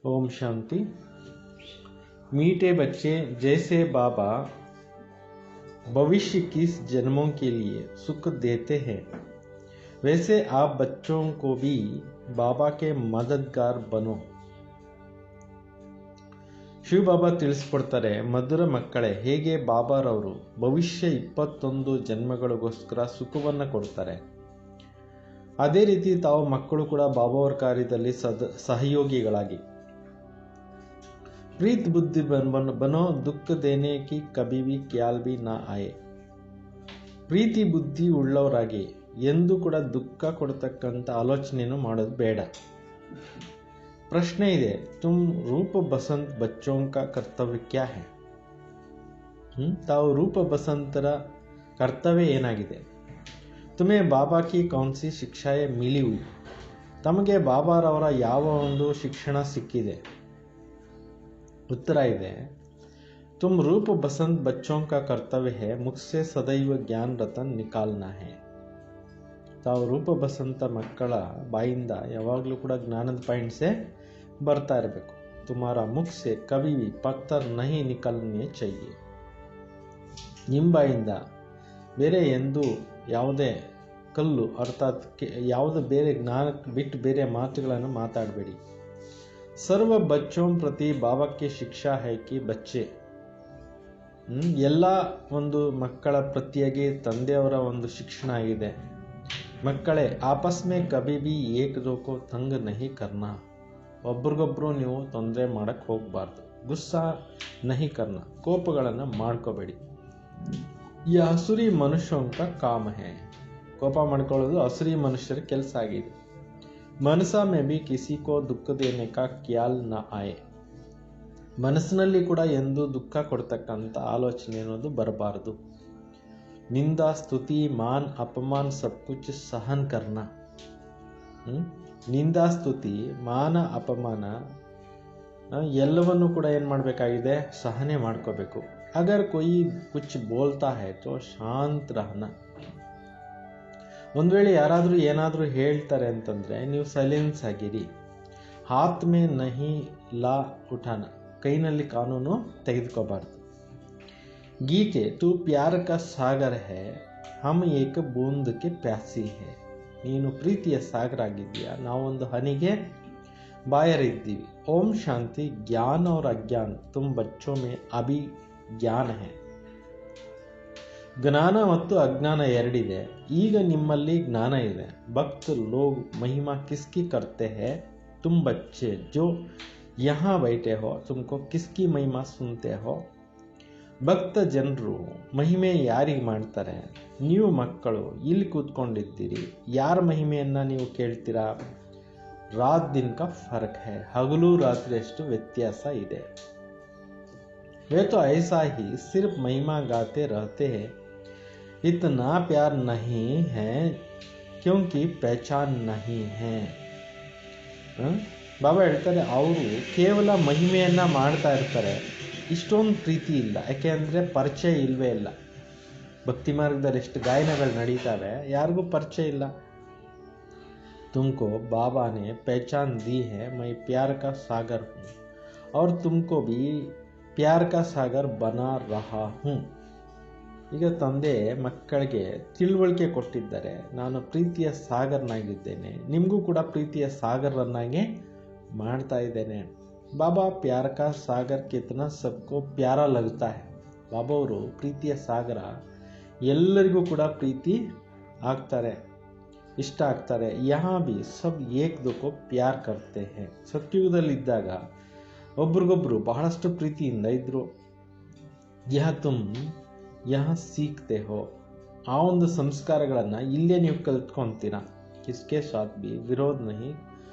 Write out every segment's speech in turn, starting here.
ओम शांति। मीठे बच्चे, जैसे बाबा भविष्य की जन्मों के लिए सुख देते हैं, वैसे आप बच्चों को भी बाबा के मददगार बनो। ಶಿವ ಬಾಬಾ ತಿಳಿಸ್ಕೊಡ್ತಾರೆ, ಮಧುರ ಮಕ್ಕಳೇ, ಹೇಗೆ ಬಾಬಾರವರು ಭವಿಷ್ಯ 21 ಜನ್ಮಗಳಿಗೋಸ್ಕರ ಸುಖವನ್ನು ಕೊಡ್ತಾರೆ, ಅದೇ ರೀತಿ ತಾವು ಮಕ್ಕಳು ಕೂಡ ಬಾಬಾವರ ಕಾರ್ಯದಲ್ಲಿ ಸಹಯೋಗಿಗಳಾಗಿ प्रीत बुद्धि बनो, दुख देने की कभी भी ख्याल भी ना आए। ಪ್ರೀತಿ ಬುದ್ಧಿ ಉಳ್ಳವರಾಗಿ ಎಂದು ಕೂಡ ದುಃಖ ಕೊಡ್ತಕ್ಕಂಥ ಆಲೋಚನೆಯನ್ನು ಮಾಡೋದು ಬೇಡ। ಪ್ರಶ್ನೆ ಇದೆ, ತುಮ್ ರೂಪ ಬಸಂತ್ ಬಚ್ಚೋಂ ಕಾ ಕರ್ತವ್ಯ ಕ್ಯಾ ಹೈ? ತಾವು ರೂಪ ಬಸಂತರ ಕರ್ತವ್ಯ ಏನಾಗಿದೆ? ತುಮೇ ಬಾಬಾ ಕಿ ಕೌನ್ಸಿ ಶಿಕ್ಷಾಯೇ ಮಿಲಿ ಹುಯಿ? ತಮಗೆ ಬಾಬಾರವರ ಯಾವ ಒಂದು ಶಿಕ್ಷಣ ಸಿಕ್ಕಿದೆ? उत्तर ಇದೆ, तुम रूप बसंत बच्चों का कर्तव्य है मुझसे सदैव ज्ञान रतन निकालना है। ತಾವು ರೂಪ ಬಸಂತ ಮಕ್ಕಳ ಬಾಯಿಂದ ಯಾವಾಗಲೂ ಕೂಡ ಜ್ಞಾನದ ಪಾಯಿಂಟ್ಸೇ ಬರ್ತಾ ಇರಬೇಕು। ತುಮಾರ ಮುಖ ಸೆ ಕಭಿ ಭಿ ಪತ್ತರ್ ನಹಿ ನಿಕಲ್ನೆ चाहिए। ನಿಮ್ಮ ಬಾಯಿಂದ ಬೇರೆ ಎಂದು ಯಾವುದೇ ಕಲ್ಲು ಅರ್ಥಾತ್ ಯಾವುದೇ ಬೇರೆ ಜ್ಞಾನಕ್ಕೆ ಬಿಟ್ಟು ಬೇರೆ ಮಾತುಗಳನ್ನು ಮಾತಾಡಬೇಡಿ। सर्व बच्चों प्रति बाबा की शिक्षा है कि बच्चे ಎಲ್ಲ ಒಂದು ಮಕ್ಕಳ ಪ್ರತಿಯಾಗಿ ತಂದೆಯವರ ಒಂದು ಶಿಕ್ಷಣ ಆಗಿದೆ, ಮಕ್ಕಳೇ ಆಪಸ್ ಮೇ ಕಭಿ ಭಿ ಏಕ್ ದೋ ಕೋ ತಂಗ್ ನಹಿ ಕರ್ನಾ। ಒಬ್ರಿಗೊಬ್ರು ನೀವು ತೊಂದರೆ ಮಾಡಕ್ಕೆ ಹೋಗಬಾರ್ದು, ಗುಸ್ಸಾ ನಹಿ ಕರ್ನಾ, ಕೋಪಗಳನ್ನು ಮಾಡ್ಕೋಬೇಡಿ। ಈ ಹಸುರಿ ಮನುಷ್ಯಂಕ ಕಾಮ ಹೇ, ಕೋಪ ಮಾಡ್ಕೊಳ್ಳೋದು ಹಸುರಿ ಮನುಷ್ಯರ ಕೆಲಸ ಆಗಿದೆ। ಮನಸಾ ಮೇ ಭಿ ಕಿಸಿ ಕೋ ದುಃಖ ದೇನೆ ಕಾ ಖ್ಯಾಲ್ ನ ಆಯೆ, ಮನಸ್ಸಿನಲ್ಲಿ ಕೂಡ ಎಂದು ದುಃಖ ಕೊಡ್ತಕ್ಕಂಥ ಆಲೋಚನೆ ಅನ್ನೋದು ಬರಬಾರದು। ನಿಂದಾ ಸ್ತುತಿ ಮಾನ್ ಅಪಮಾನ್ ಸಬ್ ಕುಚ್ ಸಹನ್ ಕರ್ನಾ। ನಿಂದಾ ಸ್ತುತಿ ಮಾನ ಅಪಮಾನ ಎಲ್ಲವನ್ನು ಕೂಡ ಏನು ಮಾಡಬೇಕಾಗಿದೆ? ಸಹನೆ ಮಾಡ್ಕೋಬೇಕು। ಅಗರ್ ಕೊಯಿ ಕುಚ್ ಬೋಲ್ತಾ ಹೈ ತೋ ಶಾಂತ್ ರಹನಾ, ಒಂದು ವೇಳೆ ಯಾರಾದರೂ ಏನಾದರೂ ಹೇಳ್ತಾರೆ ಅಂತಂದರೆ ನೀವು ಸೈಲೆನ್ಸ್ ಆಗಿರಿ। ಹಾತ್ ಮೇ ನಹಿ ಲಾ ಉಠಾನ, ಕೈನಲ್ಲಿ ಕಾನೂನು ತೆಗೆದುಕೋಬಾರ್ದು। ಗೀತೆ ತೂ ಪ್ಯಾರ ಕಾ ಸಾಗರ ಹೇ ಹಮ್ ಏಕ ಬೂಂದ್ ಕೆ ಪ್ಯಾಸಿ ಹೇ, ನೀನು ಪ್ರೀತಿಯ ಸಾಗರ ಆಗಿದ್ದೀಯಾ, ನಾವೊಂದು ಹನಿಗೆ ಬಾಯರಿದ್ದೀವಿ। ಓಂ ಶಾಂತಿ। ಜ್ಞಾನ ಔರ್ ಅಜ್ಞಾನ ತುಮ್ ಬಚ್ಚೋ ಮೇ ಅಭಿ ಜ್ಞಾನ ಹೇ, ಜ್ಞಾನ ಮತ್ತು ಅಜ್ಞಾನ ಎರಡಿದೆ, ಈಗ ನಿಮ್ಮಲ್ಲಿ ಜ್ಞಾನ ಇದೆ। ಭಕ್ತ ಲೋಗ್ ಮಹಿಮಾ ಕಿಸ್ಕಿ ಕರ್ತೆ ಹೇ? ತುಮ್ ಬಚ್ಚೆ ಜೋ ಯಹಾ ಬೈಠೆ ಹೋ ತುಮಕೋ ಕಿಸ್ಕಿ ಮಹಿಮಾ ಸುನ್ತೆ ಹೋ? ಭಕ್ತ ಜನರು ಮಹಿಮೆ ಯಾರಿಗೆ ಮಾಡ್ತಾರೆ? ನೀವು ಮಕ್ಕಳು ಇಲ್ಲಿ ಕೂತ್ಕೊಂಡಿದ್ದೀರಿ, ಯಾರ ಮಹಿಮೆಯನ್ನು ನೀವು ಕೇಳ್ತೀರಾ? ರಾತ್ ದಿನ ಕಾ ಫರ್ಕ್ ಹೈ, ಹಗಲು ರಾತ್ರಿ ಅಷ್ಟು ವ್ಯತ್ಯಾಸ ಇದೆ। वे तो ऐसा ही सिर्फ महिमा गाते रहते हैं, इतना प्यार नहीं है क्योंकि पहचान नहीं है। ಬಾಬಾ ಹೇಳ್ತಾರೆ, ಅವರು ಕೇವಲ ಮಹಿಮೆಯನ್ನು ಮಾಡ್ತಾ ಇರ್ತಾರೆ, ಇಷ್ಟೊಂದು ಪ್ರೀತಿ ಇಲ್ಲ, ಯಾಕೆ ಅಂದರೆ ಪರಿಚಯ ಇಲ್ಲವೇ ಇಲ್ಲ। ಭಕ್ತಿ ಮಾರ್ಗದಲ್ಲಿ ಎಷ್ಟು ಗಾಯನಗಳು ನಡೀತಾವೆ, ಯಾರಿಗೂ ಪರಿಚಯ ಇಲ್ಲ। ತುಮಕೋ ಬಾಬಾ ನೆ ಪಹಚಾನ್ ದಿ ಹೈ, ಮೈ ಪ್ಯಾರ್ ಕಾ ಸಾಗರ್ ಹೂँ और तुमको भी ಪ್ಯಾರ್ ಕಾ ಸಾಗರ್ ಬನಾ ರಹಾ ಹೂँ। ಈಗ ತಂದೆ ಮಕ್ಕಳಿಗೆ ತಿಳುವಳಿಕೆ ಕೊಟ್ಟಿದ್ದಾರೆ, ನಾನು ಪ್ರೀತಿಯ ಸಾಗರನಾಗಿದ್ದೇನೆ, ನಿಮಗೂ ಕೂಡ ಪ್ರೀತಿಯ ಸಾಗರನ್ನಾಗಿ ಮಾಡ್ತಾ ಇದ್ದೇನೆ। ಬಾಬಾ ಪ್ಯಾರ್ ಕಾ ಸಾಗರ್ ಕಿತನಾ ಸಬ್ಕೋ ಪ್ಯಾರ ಲಗ್ತಾ ಹೈ, ಬಾಬಾ ಅವರು ಪ್ರೀತಿಯ ಸಾಗರ, ಎಲ್ಲರಿಗೂ ಕೂಡ ಪ್ರೀತಿ ಆಗ್ತಾರೆ, ಇಷ್ಟ ಆಗ್ತಾರೆ। ಯಹಾ ಬಿ ಸಬ್ ಏಕ್ ದೋಕೋ ಪ್ಯಾರ್ ಕರ್ತೆ ಹೈ, ಸತ್ಯುಗದಲ್ಲಿದ್ದಾಗ ಒಬ್ರಿಗೊಬ್ರು ಬಹಳಷ್ಟು ಪ್ರೀತಿಯಿಂದ ಇದ್ರು। ಯಹ ತುಮ್ ಯಹ ಸೀಖ್ತೆ ಹೋ, ಆ ಒಂದು ಸಂಸ್ಕಾರಗಳನ್ನು ಇಲ್ಲೇ ನೀವು ಕಲ್ತ್ಕೊತೀರಾ। ಕಿಸ್ಕೆ ಸಾಥ್ ಬಿ ವಿರೋಧ ನಹಿ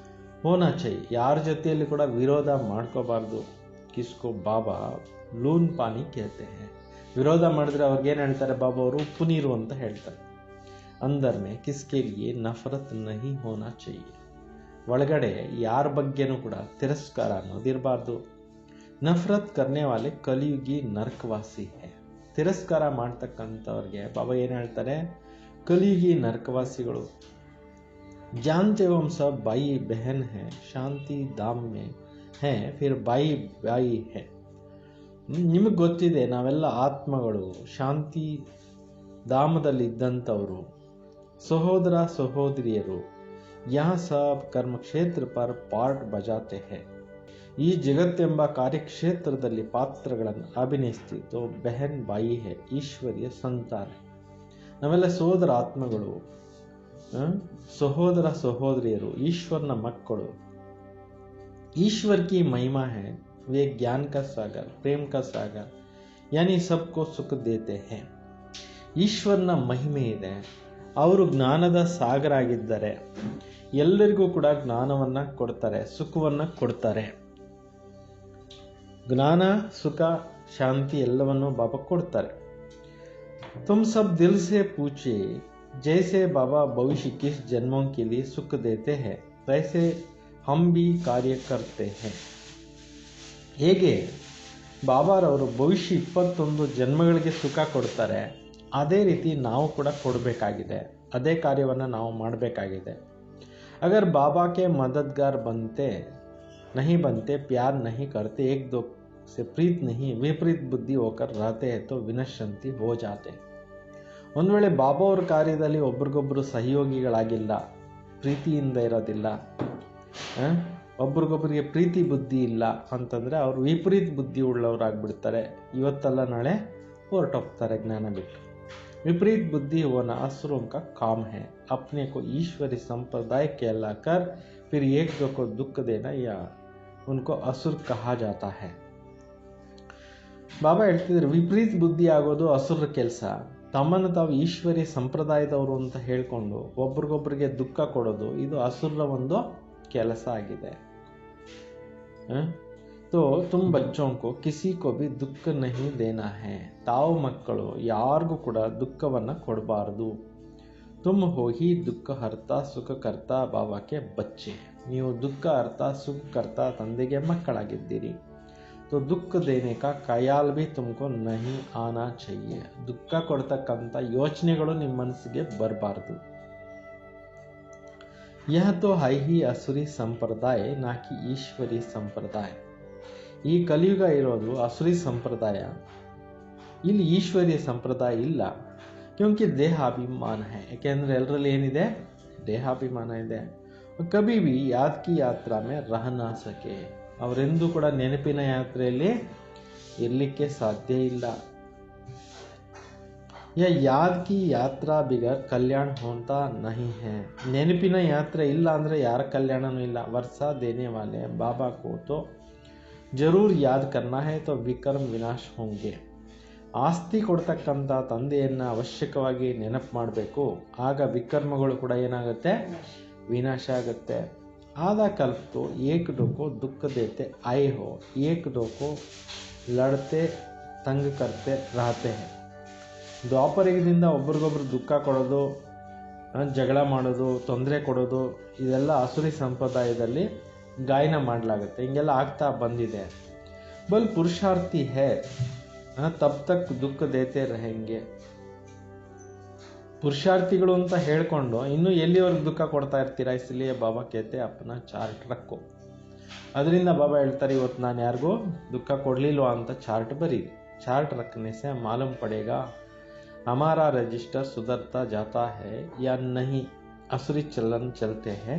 ಹೋನಾ ಚಾಹಿಯೆ, ಯಾರ ಜೊತೆಯಲ್ಲಿ ಕೂಡ ವಿರೋಧ ಮಾಡ್ಕೋಬಾರ್ದು। ಕಿಸ್ಕೋ ಬಾಬಾ ಲೂನ್ ಪಾನಿ ಕೇಳ್ತೆ ಹೈ, ವಿರೋಧ ಮಾಡಿದ್ರೆ ಅವ್ರಿಗೇನು ಹೇಳ್ತಾರೆ ಬಾಬಾ ಅವರು? ಉಪ್ಪು ನೀರು ಅಂತ ಹೇಳ್ತಾರೆ। ಅಂದರ್ ಮೇ ಕಿಸ್ಕೆ ಲಿಯೆ ನಫರತ್ ನಹಿ ಹೋನಾ ಚಾಹಿಯೆ, ಒಳಗಡೆ ಯಾರ ಬಗ್ಗೆನೂ ಕೂಡ ತಿರಸ್ಕಾರ ಅನ್ನೋದಿರಬಾರ್ದು। ನಫರತ್ ಕರ್ನೆ ವಾಲೆ ಕಲಿಯುಗಿ ನರಕವಾಸಿ ಹೈ, ತಿರಸ್ಕಾರ ಮಾಡ್ತಕ್ಕಂಥವ್ರಿಗೆ ಬಾಬಾ ಏನು ಹೇಳ್ತಾರೆ? ಕಲಿಯುಗಿ ನರಕವಾಸಿಗಳು। जानते हो हम सब भाई बहन हैं, शांति धाम में हैं फिर बाई बाई है। ನಿಮಗೆ ಗೊತ್ತಿದೆ ನಾವೆಲ್ಲ ಆತ್ಮಗಳು, ಶಾಂತಿ ಧಾಮದಲ್ಲಿದ್ದಂಥವರು, ಸಹೋದರ ಸಹೋದರಿಯರು. ಯಹ ಸಬ್ ಕರ್ಮಕ್ಷೇತ್ರ ಪರ್ ಪಾರ್ಟ್ ಬಜಾತೆ ಹೈ. ಈ ಜಗತ್ತೆಂಬ ಕಾರ್ಯಕ್ಷೇತ್ರದಲ್ಲಿ ಪಾತ್ರಗಳನ್ನು ಅಭಿನಯಿಸ್ತಿತ್ತು ಬೆಹನ್ ಬಾಯಿ ಹೈ, ಈಶ್ವರಿಯ ಸಂತಾನ. ನಾವೆಲ್ಲ ಸೋದರ ಆತ್ಮಗಳು, ಸಹೋದರ ಸಹೋದರಿಯರು, ಈಶ್ವರನ ಮಕ್ಕಳು. ईश्वर की महिमा है, वे ज्ञान का सागर, प्रेम का सागर, यानी सबको सुख देते हैं. ಈಶ್ವರನ ಮಹಿಮೆ ಇದೆ, ಅವರು ಜ್ಞಾನದ ಸಾಗರ ಆಗಿದ್ದಾರೆ, ಎಲ್ಲರಿಗೂ ಕೂಡ ಜ್ಞಾನವನ್ನು ಕೊಡ್ತಾರೆ, ಸುಖವನ್ನು ಕೊಡ್ತಾರೆ. ಜ್ಞಾನ, ಸುಖ, ಶಾಂತಿ ಎಲ್ಲವನ್ನು ಬಾಬಾ ಕೊಡ್ತಾರೆ. तुम सब दिल से पूछे, जैसे बाबा भविष्य किस जन्मों के लिए सुख देते हैं वैसे हम भी कार्य करते हैं. ಹೇಗೆ ಬಾಬಾರವರು ಭವಿಷ್ಯ 21 ಜನ್ಮಗಳಿಗೆ ಸುಖ ಕೊಡ್ತಾರೆ, ಅದೇ ರೀತಿ ನಾವು ಕೂಡ ಕೊಡಬೇಕಾಗಿದೆ, ಅದೇ ಕಾರ್ಯವನ್ನು ನಾವು ಮಾಡಬೇಕಾಗಿದೆ. अगर बाबा के मददगार नहीं बनते, प्यार नहीं करते, एक दो से प्रीत नहीं, विपरीत बुद्धि होकर रहते हैं तो विनश्यಂತಿ हो जाते. ಒಂದು ವೇಳೆ ಬಾಬಾ ಅವ್ರ ಕಾರ್ಯದಲ್ಲಿ ಒಬ್ರಿಗೊಬ್ರು ಸಹಯೋಗಿಗಳಾಗಿಲ್ಲ, ಪ್ರೀತಿಯಿಂದ ಇರೋದಿಲ್ಲ, ಒಬ್ರಿಗೊಬ್ಬರಿಗೆ ಪ್ರೀತಿ ಬುದ್ಧಿ ಇಲ್ಲ ಅಂತಂದರೆ ಅವರು ವಿಪರೀತ ಬುದ್ಧಿ ಉಳ್ಳವರಾಗ್ಬಿಡ್ತಾರೆ. ಇವತ್ತಲ್ಲ ನಾಳೆ ಹೊರಟೋಗ್ತಾರೆ ಜ್ಞಾನ ಬಿಟ್ಟು. विपरीत बुद्धि होना असुरों का काम है. अपने को ईश्वरी संप्रदाय कहलाकर फिर एक दो को दुख देना या उनको असुर कहा जाता है. ಬಾಬಾ ಹೇಳ್ತಿದ್ರು, ವಿಪರೀತ ಬುದ್ಧಿ ಆಗೋದು ಅಸುರ ಕೆಲಸ. ತಮ್ಮನ್ನು ತಾವು ಈಶ್ವರಿ ಸಂಪ್ರದಾಯದವರು ಅಂತ ಹೇಳ್ಕೊಂಡು ಒಬ್ರಿಗೊಬ್ರಿಗೆ ದುಃಖ ಕೊಡೋದು ಇದು ಅಸುರರ ಒಂದು ಕೆಲಸ ಆಗಿದೆ. तो तुम बच्चों को किसी को भी दुख नहीं देना है. ತಾವು ಮಕ್ಕಳು ಯಾರಿಗೂ ಕೂಡ ದುಃಖವನ್ನು ಕೊಡಬಾರದು. तुम हो ही दुख हरता सुख करता बाबा के बच्चे. ನೀವು ದುಃಖ ಅರ್ಥ ಸುಖ ಕರ್ತ ತಂದೆಗೆ ಮಕ್ಕಳಾಗಿದ್ದೀರಿ. तो दुख देने का ख्याल भी तुमको नहीं आना चाहिए. ದುಃಖ ಕೊಡ್ತಕ್ಕಂಥ ಯೋಚನೆಗಳು ನಿಮ್ಮ ಮನಸ್ಸಿಗೆ ಬರಬಾರ್ದು. यह तो है ही असुरी संप्रदाय, ना कि ईश्वरी संप्रदाय. ಈ ಕಲಿಯುಗ ಇರೋದು ಅಸುರಿ ಸಂಪ್ರದಾಯ, ಇಲ್ಲಿ ಈಶ್ವರೀಯ ಸಂಪ್ರದಾಯ ಇಲ್ಲ. ಕ್ಯೋಂಕಿ ದೇಹಾಭಿಮಾನ है, ಯಾಕೆಂದರೆ ಎಲ್ಲರಲ್ಲಿ ಏನಿದೆ, ದೇಹಾಭಿಮಾನ ಇದೆ. ಕಭಿ ಭಿ ಯಾದ್ ಕಿ ಯಾತ್ರಾ ಮೇ ರಹ ನಾ ಸಕೆ. ಅವರೆಂದೂ ಕೂಡ ನೆನಪಿನ ಯಾತ್ರೆಯಲ್ಲಿ ಇರಲಿಕ್ಕೆ ಸಾಧ್ಯ ಇಲ್ಲ. या याद की यात्रा बिगर कल्याण होता नहीं है. ನೆನಪಿನ ಯಾತ್ರೆ ಇಲ್ಲ ಅಂದರೆ ಯಾರ ಕಲ್ಯಾಣನೂ ಇಲ್ಲ. वर्षा देने वाले बाबा को तो जरूर याद करना है, तो विकर्म विनाश होंगे. ಆಸ್ತಿ ಕೊಡ್ತಕ್ಕಂಥ ತಂದೆಯನ್ನು ಅವಶ್ಯಕವಾಗಿ ನೆನಪು ಮಾಡಬೇಕು, ಆಗ ವಿಕರ್ಮಗಳು ಕೂಡ ಏನಾಗುತ್ತೆ, ವಿನಾಶ ಆಗುತ್ತೆ. आधा कल्प तो एक दो को दुख देते आए हो, एक दो को लड़ते तंग करते रहते हैं. ದ್ವಾಪರಯುಗದಿಂದ ಒಬ್ರಿಗೊಬ್ರು ದುಃಖ ಕೊಡೋದು, ಜಗಳ ಮಾಡೋದು, ತೊಂದರೆ ಕೊಡೋದು, ಇದೆಲ್ಲ ಅಸುರಿ ಸಂಪ್ರದಾಯದಲ್ಲಿ ಗಾಯನ ಮಾಡಲಾಗುತ್ತೆ. ಹಿಂಗೆಲ್ಲ ಆಗ್ತಾ ಬಂದಿದೆ. ಬಲ್ ಪುರುಷಾರ್ಥಿ ಹೇ ತಬ್ ತಕ್ ದುಃಖ ದೇತೆ रहेंगे. ಪುರುಷಾರ್ಥಿಗಳು ಅಂತ ಹೇಳ್ಕೊಂಡು ಇನ್ನೂ ಎಲ್ಲಿವರೆಗೂ ದುಃಖ ಕೊಡ್ತಾ ಇರ್ತೀರಾ, इसलिए ಬಾಬಾ कहते अपना ಚಾರ್ಟ್ ರಕ್ಕೋ. ಅದರಿಂದ ಬಾಬಾ ಹೇಳ್ತಾರೆ, ಇವತ್ತು ನಾನು ಯಾರಿಗೂ ದುಃಖ ಕೊಡಲಿಲ್ವಾ ಅಂತ ಚಾರ್ಟ್ ಬರೀರಿ. ಚಾರ್ಟ್ रखने से मालूम पड़ेगा हमारा रजिस्टर सुधरता जाता है या नहीं, असुरी चलन चलते हैं.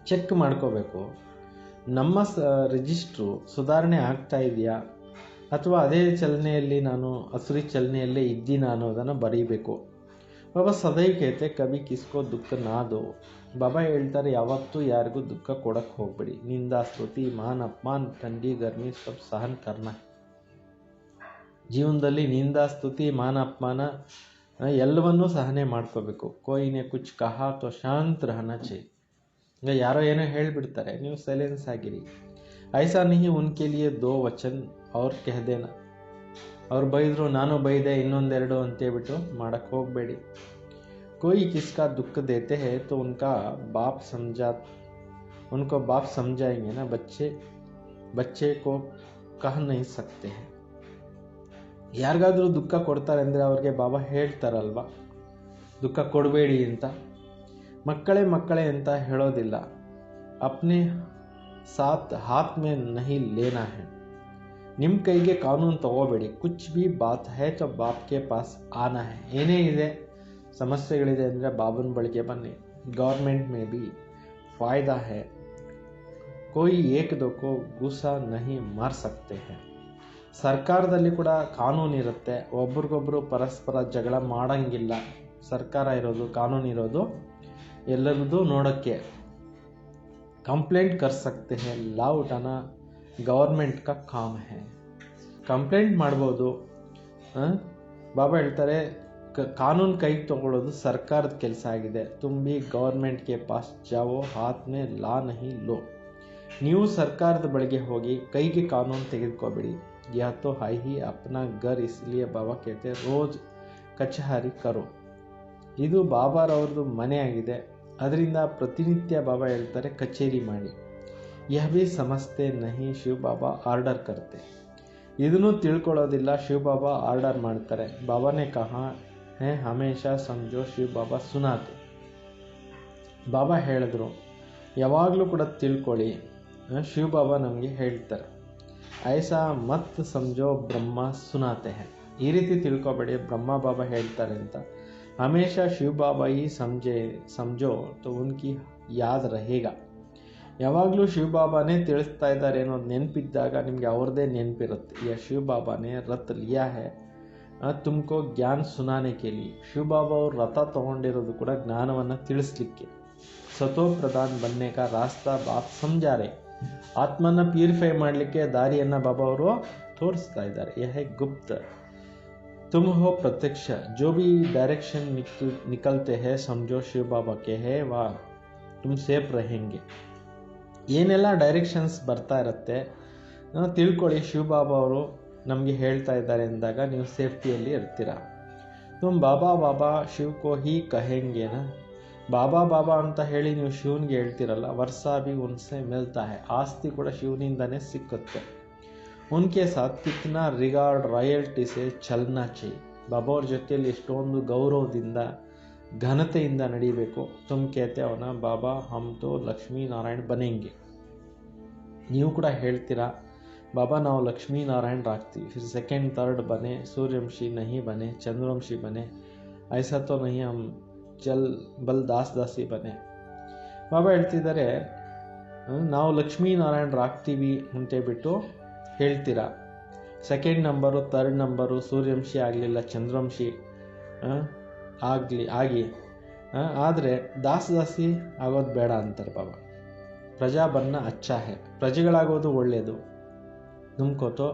ಚೆಕ್ ಮಾಡ್ಕೋಬೇಕು, ನಮ್ಮ ರಿಜಿಸ್ಟ್ರು ಸುಧಾರಣೆ ಆಗ್ತಾ ಇದೆಯಾ ಅಥವಾ ಅದೇ ಚಲನೆಯಲ್ಲಿ ನಾನು ಅಸುರಿ ಚಲನೆಯಲ್ಲೇ ಇದ್ದೀನ ಅನ್ನೋದನ್ನು ಬರೀಬೇಕು. ಬಾಬಾ ಸದೈವ್ ಕೇತೆ ಕಭಿ ಕಿಸ್ಕೋ ದುಃಖ ನಾ ದೋ. ಬಾಬಾ ಹೇಳ್ತಾರೆ, ಯಾವತ್ತೂ ಯಾರಿಗೂ ದುಃಖ ಕೊಡಕ್ಕೆ ಹೋಗ್ಬೇಡಿ. ನಿಂದಾ ಸ್ತುತಿ ಮಾನ್ ಅಪಮಾನ್ ಥಂಡಿ ಗರ್ಮಿ ಸಬ್ ಸಹನ್ ಕರ್ನಾ. ಜೀವನದಲ್ಲಿ ನಿಂದಾ ಸ್ತುತಿ ಮಾನ ಅಪಮಾನ ಎಲ್ಲವನ್ನೂ ಸಹನೆ ಮಾಡ್ಕೋಬೇಕು. ಕೋಯಿನೇ ಕುಚ್ ಕಹಾ ತೋ ಶಾಂತ್ ರಹನಾ ಚಾಹಿಯೆ. ಈಗ ಯಾರೋ ಏನೋ ಹೇಳಿಬಿಡ್ತಾರೆ, ನೀವು ಸೈಲೆನ್ಸ್ ಆಗಿರಿ. ಐಸಾ नहीं उनके लिए दो वचन और कह देना. ಅವ್ರು ಬೈದರು ನಾನು ಬೈದೆ ಇನ್ನೊಂದೆರಡು ಅಂತೇಳ್ಬಿಟ್ಟು ಮಾಡಕ್ಕೆ ಹೋಗಬೇಡಿ. कोई किसका दुख देते हैं तो उनको बाप समझाएंगे ना, बच्चे को कह नहीं सकते हैं. ಯಾರಿಗಾದ್ರೂ ದುಃಖ ಕೊಡ್ತಾರೆ ಅಂದರೆ ಅವ್ರಿಗೆ ಬಾಬಾ ಹೇಳ್ತಾರಲ್ವ, ದುಃಖ ಕೊಡಬೇಡಿ ಅಂತ. ಮಕ್ಕಳೇ ಅಂತ ಹೇಳೋದಿಲ್ಲ. अपने साथ हाथ में नहीं लेना है. ನಿಮ್ಮ ಕೈಗೆ ಕಾನೂನು ತಗೋಬೇಡಿ. ಕುಚ್ ಭಿ ಬಾತ್ ಹೈ ತೋ ಬಾಪ್ ಕೆ ಪಾಸ್ ಆನಾ ಹೈ. ಏನೇ ಇದೆ ಸಮಸ್ಯೆಗಳಿದೆ ಅಂದರೆ ಬಾಬನ ಬಳಿಗೆ ಬನ್ನಿ. ಗೌರ್ಮೆಂಟ್ ಮೇ ಬಿ ಫಾಯ್ದಾ ಹೈ. कोई एक दो को गुस्सा नहीं मार सकते हैं. ಸರ್ಕಾರದಲ್ಲಿ ಕೂಡ ಕಾನೂನು ಇರುತ್ತೆ. ಒಬ್ರಿಗೊಬ್ರು ಪರಸ್ಪರ ಜಗಳ ಮಾಡಂಗಿಲ್ಲ. ಸರ್ಕಾರ ಇರೋದು, ಕಾನೂನು ಇರೋದು ಎಲ್ಲರದ್ದು ನೋಡೋಕ್ಕೆ. कंप्लेंट कर सकते हैं. ಲಾ ಉಠಾನಾ ಗೌರ್ಮೆಂಟ್ ಕಾ ಕಾಮ್ ಹೈ. ಕಂಪ್ಲೇಂಟ್ ಮಾಡ್ಬೋದು. ಬಾಬಾ ಹೇಳ್ತಾರೆ ಕಾನೂನು ಕೈಗೆ ತಗೊಳ್ಳೋದು ಸರ್ಕಾರದ ಕೆಲಸ ಆಗಿದೆ. ತುಮ್ ಭಿ ಗೌರ್ಮೆಂಟ್ ಕೆ ಪಾಸ್ ಜಾವೋ, ಹಾತ್ ಮೇ ಲಾ ನಹಿ ಲೋ. ನೀವು ಸರ್ಕಾರದ ಬಳಿಗೆ ಹೋಗಿ ಕೈಗೆ ಕಾನೂನು ತೆಗೆದುಕೋಬೇಡಿ. ಯಾ ತೋ ಹೈ ಹಿ ಅಪ್ನಾ ಗರ್, ಇಸ್ಲಿಯೇ ಬಾಬಾ ಕೇಳ್ತೆ ರೋಜ್ ಕಚಹರಿ ಕರೋ. ಇದು ಬಾಬಾರವ್ರದ್ದು ಮನೆ ಆಗಿದೆ, ಅದರಿಂದ ಪ್ರತಿನಿತ್ಯ ಬಾಬಾ ಹೇಳ್ತಾರೆ ಕಚೇರಿ ಮಾಡಿ. ಯಹ ಭಿ ಸಮಸ್ತೆ ನಹಿ, ಶಿವ ಬಾಬಾ ಆರ್ಡರ್ ಕರ್ತೆ. ಇದನ್ನು ತಿಳ್ಕೊಳ್ಳೋದಿಲ್ಲ, ಶಿವ ಬಾಬಾ ಆರ್ಡರ್ ಮಾಡ್ತಾರೆ. ಬಾಬಾನೇ ಕಹಾ ಹೇ ಹಮೇಶಾ ಸಮझो, ಶಿವ ಬಾಬಾ ಸುನಾತು. ಬಾಬಾ ಹೇಳಿದ್ರು ಯಾವಾಗಲೂ ಕೂಡ ತಿಳ್ಕೊಳ್ಳಿ, ಶಿವ ಬಾಬಾ ನಮಗೆ ಹೇಳ್ತಾರೆ. ಐಸಾ ಮತ್ ಸಮझो, ಬ್ರಹ್ಮ ಸುನಾತೆ ಹೈ. ಈ ರೀತಿ ತಿಳ್ಕೊಬೇಡಿ ಬ್ರಹ್ಮ ಬಾಬಾ ಹೇಳ್ತಾರೆ ಅಂತ. ಹಮೇಶಾ ಶಿವ ಬಾಬಾ ಈ ಸಮझो तो उनकी ಯಾದ್ रहेगा. ಯಾವಾಗಲೂ ಶಿವ ಬಾಬಾನೇ ತಿಳಿಸ್ತಾ ಇದ್ದಾರೆ ಅನ್ನೋದು ನೆನಪಿದ್ದಾಗ ನಿಮಗೆ ಅವ್ರದ್ದೇ ನೆನಪಿರುತ್ತೆ. ಯಾ ಶಿವ ಬಾಬಾನೇ ರತ್ ಲಿಯಾ ಹೈ ತುಮಕೋ ಜ್ಞಾನ ಸುನಾನೆ ಕೆ ಲಿಯೆ. ಶಿವ ಬಾಬಾ ಅವರು ರಥ ತಗೊಂಡಿರೋದು ಕೂಡ ಜ್ಞಾನವನ್ನು ತಿಳಿಸ್ಲಿಕ್ಕೆ. ಸತೋ ಪ್ರಧಾನ್ ಬನ್ನೆ ಕಾ ರಾಸ್ತಾ ಬಾಪ್ ಸಮझाರೆ. ಆತ್ಮನ ಪ್ಯೂರಿಫೈ ಮಾಡಲಿಕ್ಕೆ ದಾರಿಯನ್ನು ಬಾಬಾ ಅವರು ತೋರಿಸ್ತಾ ಇದ್ದಾರೆ. ಯಹ ಗುಪ್ತ तुम हो प्रत्यक्ष. जो भी डायरेक्शन निकलते हैं समझो शिव बाबा के है, वा तुम सेफ रहेंगे. ಏನೆಲ್ಲ ಡೈರೆಕ್ಷನ್ಸ್ ಬರ್ತಾ ಇರುತ್ತೆ ತಿಳ್ಕೊಳ್ಳಿ, ಶಿವ ಬಾಬಾ ಅವರು ನಮಗೆ ಹೇಳ್ತಾ ಇದ್ದಾರೆ ಅಂದಾಗ ನೀವು ಸೇಫ್ಟಿಯಲ್ಲಿ ಇರ್ತೀರ. ತುಮ್ ಬಾಬಾ ಬಾಬಾ ಶಿವ್ ಕೋ ಹಿ ಕಹೆಂಗೆನ. ಬಾಬಾ ಬಾಬಾ ಅಂತ ಹೇಳಿ ನೀವು ಶಿವನಿಗೆ ಹೇಳ್ತಿರಲ್ಲ. ವರ್ಷ ಭಿ ಉನ್ಸೆ ಮಿಲ್ತಾ ಹೈ. ಆಸ್ತಿ ಕೂಡ ಶಿವನಿಂದನೇ ಸಿಕ್ಕುತ್ತೆ. ಉನ್ಕೆ ಸಾಥ್ ಕಿತ್ನಾ ರಿಗಾರ್ಡ್ ರಾಯಲ್ಟಿ ಸೆ ಚಲ್ನಾ ಚೈ. ಬಾಬಾ ಅವ್ರ ಜೊತೆಯಲ್ಲಿ ಎಷ್ಟೊಂದು ಗೌರವದಿಂದ ಘನತೆಯಿಂದ ನಡಿಬೇಕು. ತುಮ್ ಕೇತೆ ಅವನ ಬಾಬಾ ಹಮ್ ತೋ ಲಕ್ಷ್ಮೀ ನಾರಾಯಣ್ ಬನೆಂಗೆ. ನೀವು ಕೂಡ ಹೇಳ್ತೀರಾ ಬಾಬಾ ನಾವು ಲಕ್ಷ್ಮೀ ನಾರಾಯಣರಾಗ್ತೀವಿ. ಫಿರ್ ಸೆಕೆಂಡ್ ಥರ್ಡ್ ಬನೆ, ಸೂರ್ಯವಂಶಿ ನಹಿ ಬನೆ, ಚಂದ್ರವಂಶಿ ಬನೆ, ಐಸಾ ತೋ ನಹಿ ಹಮ್ ಚಲ್ ಬಲ್ ದಾಸ್ ದಾಸಿ ಬನೆ. ಬಾಬಾ ಹೇಳ್ತಿದ್ದಾರೆ ನಾವು ಲಕ್ಷ್ಮೀ ನಾರಾಯಣರಾಗ್ತೀವಿ ಅಂತೇಳ್ಬಿಟ್ಟು ಹೇಳ್ತೀರಾ. Second number, third number, Suryavanshi ಆಗಲಿಲ್ಲ, ಚಂದ್ರವಂಶಿ ಆಗಿ ಆದರೆ ದಾಸಿ ಆಗೋದು ಬೇಡ ಅಂತಾರೆ ಬಾಬಾ. ಪ್ರಜಾ ಬನ್ನ ಅಚ್ಚಾ ಹೈ. ಪ್ರಜೆಗಳಾಗೋದು ಒಳ್ಳೆಯದು. ತುಮಕೋ ತೋ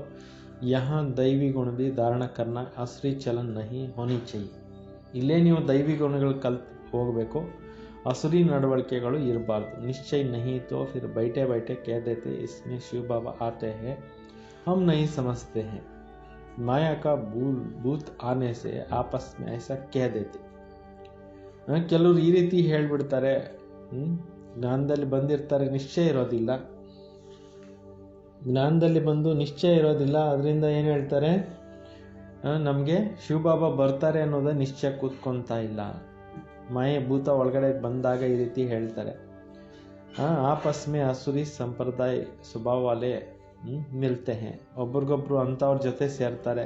ಯಹಾ ದೈವಿ ಗುಣ ಭಿ ಧಾರಣ ಕರ್ನ, ಅಸ್ರಿ ಚಲನ್ ನಹಿ ಹೋನಿ ಚೈ. ಇಲ್ಲೇ ನೀವು ದೈವಿ ಗುಣಗಳು ಕಲ್ತು ಹೋಗಬೇಕು, ಅಸುರಿ ನಡವಳಿಕೆಗಳು ಇರಬಾರ್ದು. ನಿಶ್ಚಯ ನಹಿ ತೋ ಫಿರ್ ಬೈಟೆ ಬೈಟೆ ಕಹ ದೇತೆ ಇಸ್ಮೆ ಶಿವ ಬಾಬಾ ಆತೆ ಹೈ, हम नहीं समझते हैं. माया का भूत आने से आपस में ऐसा कह देते. ಕೆಲವರು ಈ ರೀತಿ ಹೇಳ್ಬಿಡ್ತಾರೆ. ಜ್ಞಾನದಲ್ಲಿ ಬಂದಿರ್ತಾರೆ, ನಿಶ್ಚಯ ಇರೋದಿಲ್ಲ. ಜ್ಞಾನದಲ್ಲಿ ಬಂದು ನಿಶ್ಚಯ ಇರೋದಿಲ್ಲ, ಅದರಿಂದ ಏನು ಹೇಳ್ತಾರೆ ನಮಗೆ ಶಿವ ಬಾಬಾ ಬರ್ತಾರೆ ಅನ್ನೋದ ನಿಶ್ಚಯ ಕೂತ್ಕೊತಾ ಇಲ್ಲ. ಮಾಯೆ ಭೂತ ಒಳಗಡೆ ಬಂದಾಗ ಈ ರೀತಿ ಹೇಳ್ತಾರೆ. ಆಪಸ್ ಮೇ ಅಸುರಿ ಸಂಪ್ರದಾಯ ಸ್ವಭಾವ ವಾಲೆ ಮಿಲ್ತೆ ಹೈ. ಒಬ್ರಿಗೊಬ್ರು ಅಂಥವ್ರ ಜೊತೆ ಸೇರ್ತಾರೆ.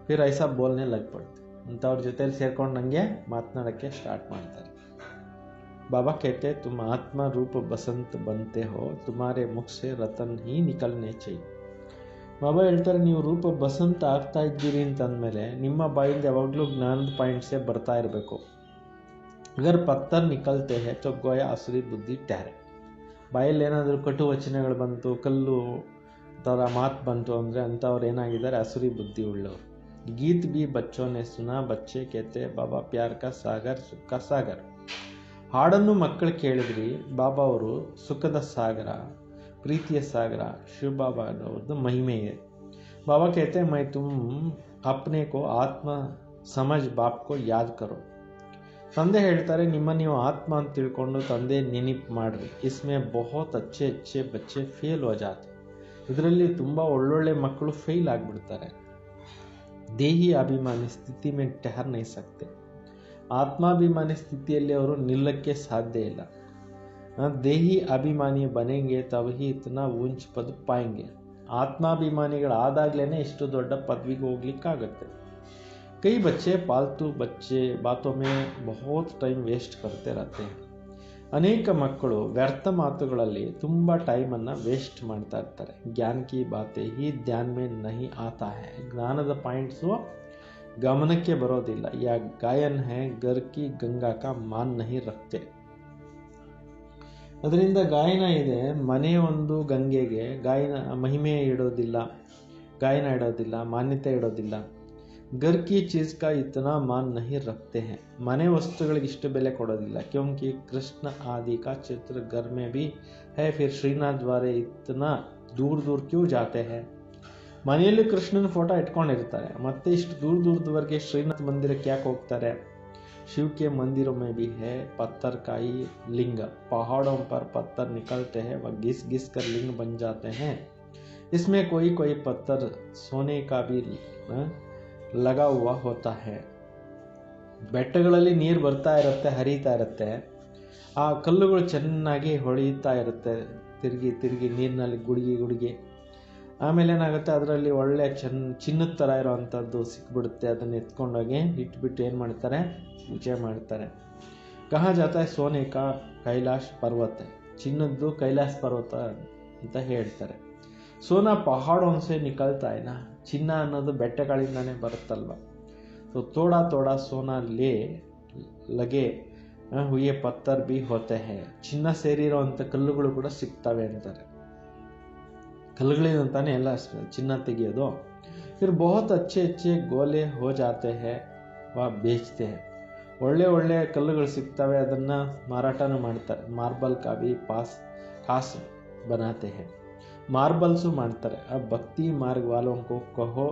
ಫಿರ್ ಐಸಾ ಬೋಲ್ನೆ ಲಗ್ ಪಡ್ತೆ. ಅಂಥವ್ರ ಜೊತೆಲಿ ಸೇರ್ಕೊಂಡು ನನಗೆ ಮಾತನಾಡೋಕ್ಕೆ ಸ್ಟಾರ್ಟ್ ಮಾಡ್ತಾರೆ. ಬಾಬಾ कहते तुम आत्मा रूप बसंत बनते हो, तुम्हारे मुख से रतन ही निकलने चाहिए. ಬಾಬಾ ಹೇಳ್ತಾರೆ ನೀವು ರೂಪ ಬಸಂತ ಆಗ್ತಾ ಇದ್ದೀರಿ ಅಂತಂದಮೇಲೆ ನಿಮ್ಮ ಬಾಯಿಂದ ಯಾವಾಗಲೂ ಜ್ಞಾನದ ಪಾಯಿಂಟ್ಸೇ ಬರ್ತಾ ಇರಬೇಕು. ಅಗರ್ ಪತ್ತರ್ ನಿಕಲ್ತೆ ಹೈ ತೋ ಗೋಯಾ ಅಸುರಿ ಬುದ್ಧಿ ಟ್ಯಾರೆ. ಬಾಯಲ್ಲಿ ಏನಾದರೂ ಕಟು ವಚನಗಳು ಬಂತು, ಕಲ್ಲು ಥರ ಮಾತು ಬಂತು ಅಂದರೆ ಅಂಥವ್ರು ಏನಾಗಿದ್ದಾರೆ ಅಸುರಿ ಬುದ್ಧಿ ಉಳ್ಳವರು. ಗೀತ್ ಬಿ ಬಚ್ಚೋನೆ ಸುನಾ, ಬಚ್ಚೆ ಕೇತೆ ಬಾಬಾ ಪ್ಯಾರ್ ಕಾ ಸಾಗರ್, ಸುಖ ಕಾ ಸಾಗರ್. ಹಾಡನ್ನು ಮಕ್ಕಳು ಕೇಳಿದ್ರಿ, ಬಾಬಾ ಅವರು ಸುಖದ ಸಾಗರ, ಪ್ರೀತಿಯ ಸಾಗರ. ಶಿವ ಬಾಬಾ ಅವ್ರದ್ದು ಮಹಿಮೆ ಇದೆ. ಬಾಬಾ ಕೇತೆ ಮೈ ತುಮ್ ಅಪ್ನೆ ಕೋ ಆತ್ಮ ಸಮಜ್ ಬಾಪ್ ಕೋ ಯಾದ್ ಕರೋ. ತಂದೆ ಹೇಳ್ತಾರೆ ನಿಮ್ಮ ನೀವು ಆತ್ಮ ಅಂತ ತಿಳ್ಕೊಂಡು ತಂದೆ ನೆನಪು ಮಾಡ್ರಿ. ಇಸ್ಮೆ ಬಹುತ್ ಅಚ್ಚೆ ಅಚ್ಚೆ ಬಚ್ಚೆ ಫೇಲ್ ಹೋ ಜಾತೆ. ಇದರಲ್ಲಿ ತುಂಬ ಒಳ್ಳೊಳ್ಳೆ ಮಕ್ಕಳು ಫೇಲ್ ಆಗಿಬಿಡ್ತಾರೆ. ದೇಹಿ ಅಭಿಮಾನಿ ಸ್ಥಿತಿ ಮೇ ಟಹರ್ ನಹಿ ಸಕ್ತೆ. ಆತ್ಮಾಭಿಮಾನಿ ಸ್ಥಿತಿಯಲ್ಲಿ ಅವರು ನಿಲ್ಲಕ್ಕೆ ಸಾಧ್ಯ ಇಲ್ಲ. ದೇಹಿ ಅಭಿಮಾನಿ ಬನೆಂಗೆ ತब ही इतना ऊंच पद पाएंगे. ಆತ್ಮಾಭಿಮಾನಿಗಳಾದಾಗ್ಲೇನೆ ಇಷ್ಟು ದೊಡ್ಡ ಪದವಿಗೆ ಹೋಗ್ಲಿಕ್ಕಾಗತ್ತೆ. कई बच्चे पालतू बच्चे बातों में बहुत टाइम ವೇಸ್ಟ್ करते रहते हैं. ಅನೇಕ ಮಕ್ಕಳು ವ್ಯರ್ಥ ಮಾತುಗಳಲ್ಲಿ ತುಂಬ ಟೈಮನ್ನು ವೇಸ್ಟ್ ಮಾಡ್ತಾ ಇರ್ತಾರೆ. ಜ್ಞಾನ ಕಿ ಬಾತೆ ಹಿ ಧ್ಯಾನ್ ಮೇ ನಹಿ ಆತಾ ಹೈ. ಜ್ಞಾನದ ಪಾಯಿಂಟ್ಸು ಗಮನಕ್ಕೆ ಬರೋದಿಲ್ಲ. ಯಾ ಗಾಯನ್ ಹೈ ಗರ್ ಕಿ ಗಂಗಾ ಕಾ ಮಾನ್ ನಹಿ ರಕ್ತೆ. ಅದರಿಂದ ಗಾಯನ ಇದೆ, ಮನೆ ಒಂದು ಗಂಗೆಗೆ ಗಾಯನ ಮಹಿಮೆ ಇಡೋದಿಲ್ಲ, ಗಾಯನ ಇಡೋದಿಲ್ಲ, ಮಾನ್ಯತೆ ಇಡೋದಿಲ್ಲ. घर की चीज़ का इतना मान नहीं रखते हैं. मने वस्तुಗಳಿಗೆ ಇಷ್ಟು ಬೆಲೆ ಕೊಡೋದಿಲ್ಲ. क्योंकि कृष्ण आदि का चित्र घर में भी है, फिर श्रीनाथ द्वारे इतना दूर दूर क्यों जाते हैं. ಮನೆಯಲ್ಲಿ ಕೃಷ್ಣನ ಫೋಟೋ ಇಟ್ಕೊಂಡಿರ್ತಾರೆ, ಮತ್ತೆ ಇಷ್ಟು ದೂರ ದೂರದವರೆಗೆ ಶ್ರೀನಾಥ್ ಮಂದಿರಕ್ಕೆ ಯಾಕೆ ಹೋಗ್ತಾರೆ. शिव के मंदिरों में भी है पत्थर का ही लिंग. पहाड़ों पर पत्थर निकलते हैं, वह घिस घिस कर लिंग बन जाते हैं. इसमें कोई कोई पत्थर सोने का भी ಲಗಾ ಹುವಾ ಹೋತಾ ಹೈ. ಬೆಟ್ಟಗಳಲ್ಲಿ ನೀರು ಬರ್ತಾ ಇರುತ್ತೆ, ಹರಿತಾ ಇರುತ್ತೆ. ಆ ಕಲ್ಲುಗಳು ಚೆನ್ನಾಗಿ ಹೊಳೆಯುತ್ತಾ ಇರುತ್ತೆ, ತಿರುಗಿ ತಿರುಗಿ ನೀರಿನಲ್ಲಿ ಗುಡುಗಿ. ಆಮೇಲೆ ಏನಾಗುತ್ತೆ, ಅದರಲ್ಲಿ ಒಳ್ಳೆ ಚಿನ್ನದ ಥರ ಇರೋವಂಥದ್ದು ಸಿಕ್ಬಿಡುತ್ತೆ. ಅದನ್ನು ಎತ್ಕೊಂಡೋಗಿ ಇಟ್ಬಿಟ್ಟು ಏನು ಮಾಡ್ತಾರೆ, ಪೂಜೆ ಮಾಡ್ತಾರೆ. ಕಹಾ ಜಾತಾ ಹೈ ಸೋನೆ ಕಾ ಕೈಲಾಶ್ ಪರ್ವತ. ಚಿನ್ನದ್ದು ಕೈಲಾಸ ಪರ್ವತ ಅಂತ ಹೇಳ್ತಾರೆ. ಸೋನಾ ಪಹಾಡೋನ್ಸೆ ನಿಕಲ್ತಾ है ना. ಚಿನ್ನ ಅನ್ನೋದು ಬೆಟ್ಟಗಳಿಂದಾನೇ ಬರುತ್ತಲ್ವ. तो थोड़ा थोड़ा सोना ले लगे हुए पत्थर भी होते हैं. ಚಿನ್ನ ಸೇರಿರೋವಂಥ ಕಲ್ಲುಗಳು ಕೂಡ ಸಿಗ್ತವೆ ಅಂತಾರೆ. ಕಲ್ಲುಗಳಿಂದಾನೆ ಎಲ್ಲ ಚಿನ್ನ ತೆಗೆಯೋದು. फिर बहुत अच्छे अच्छे गोले हो जाते हैं, वह बेचते हैं. ಒಳ್ಳೆ ಒಳ್ಳೆ ಕಲ್ಲುಗಳು ಸಿಗ್ತವೆ, ಅದನ್ನು ಮಾರಾಟನೂ ಮಾಡ್ತಾರೆ. ಮಾರ್ಬಲ್ का भी खास बनाते हैं. मार्बल्सು ಮಾಡ್ತಾರೆ. अब भक्ति मार्ग वालों को कहो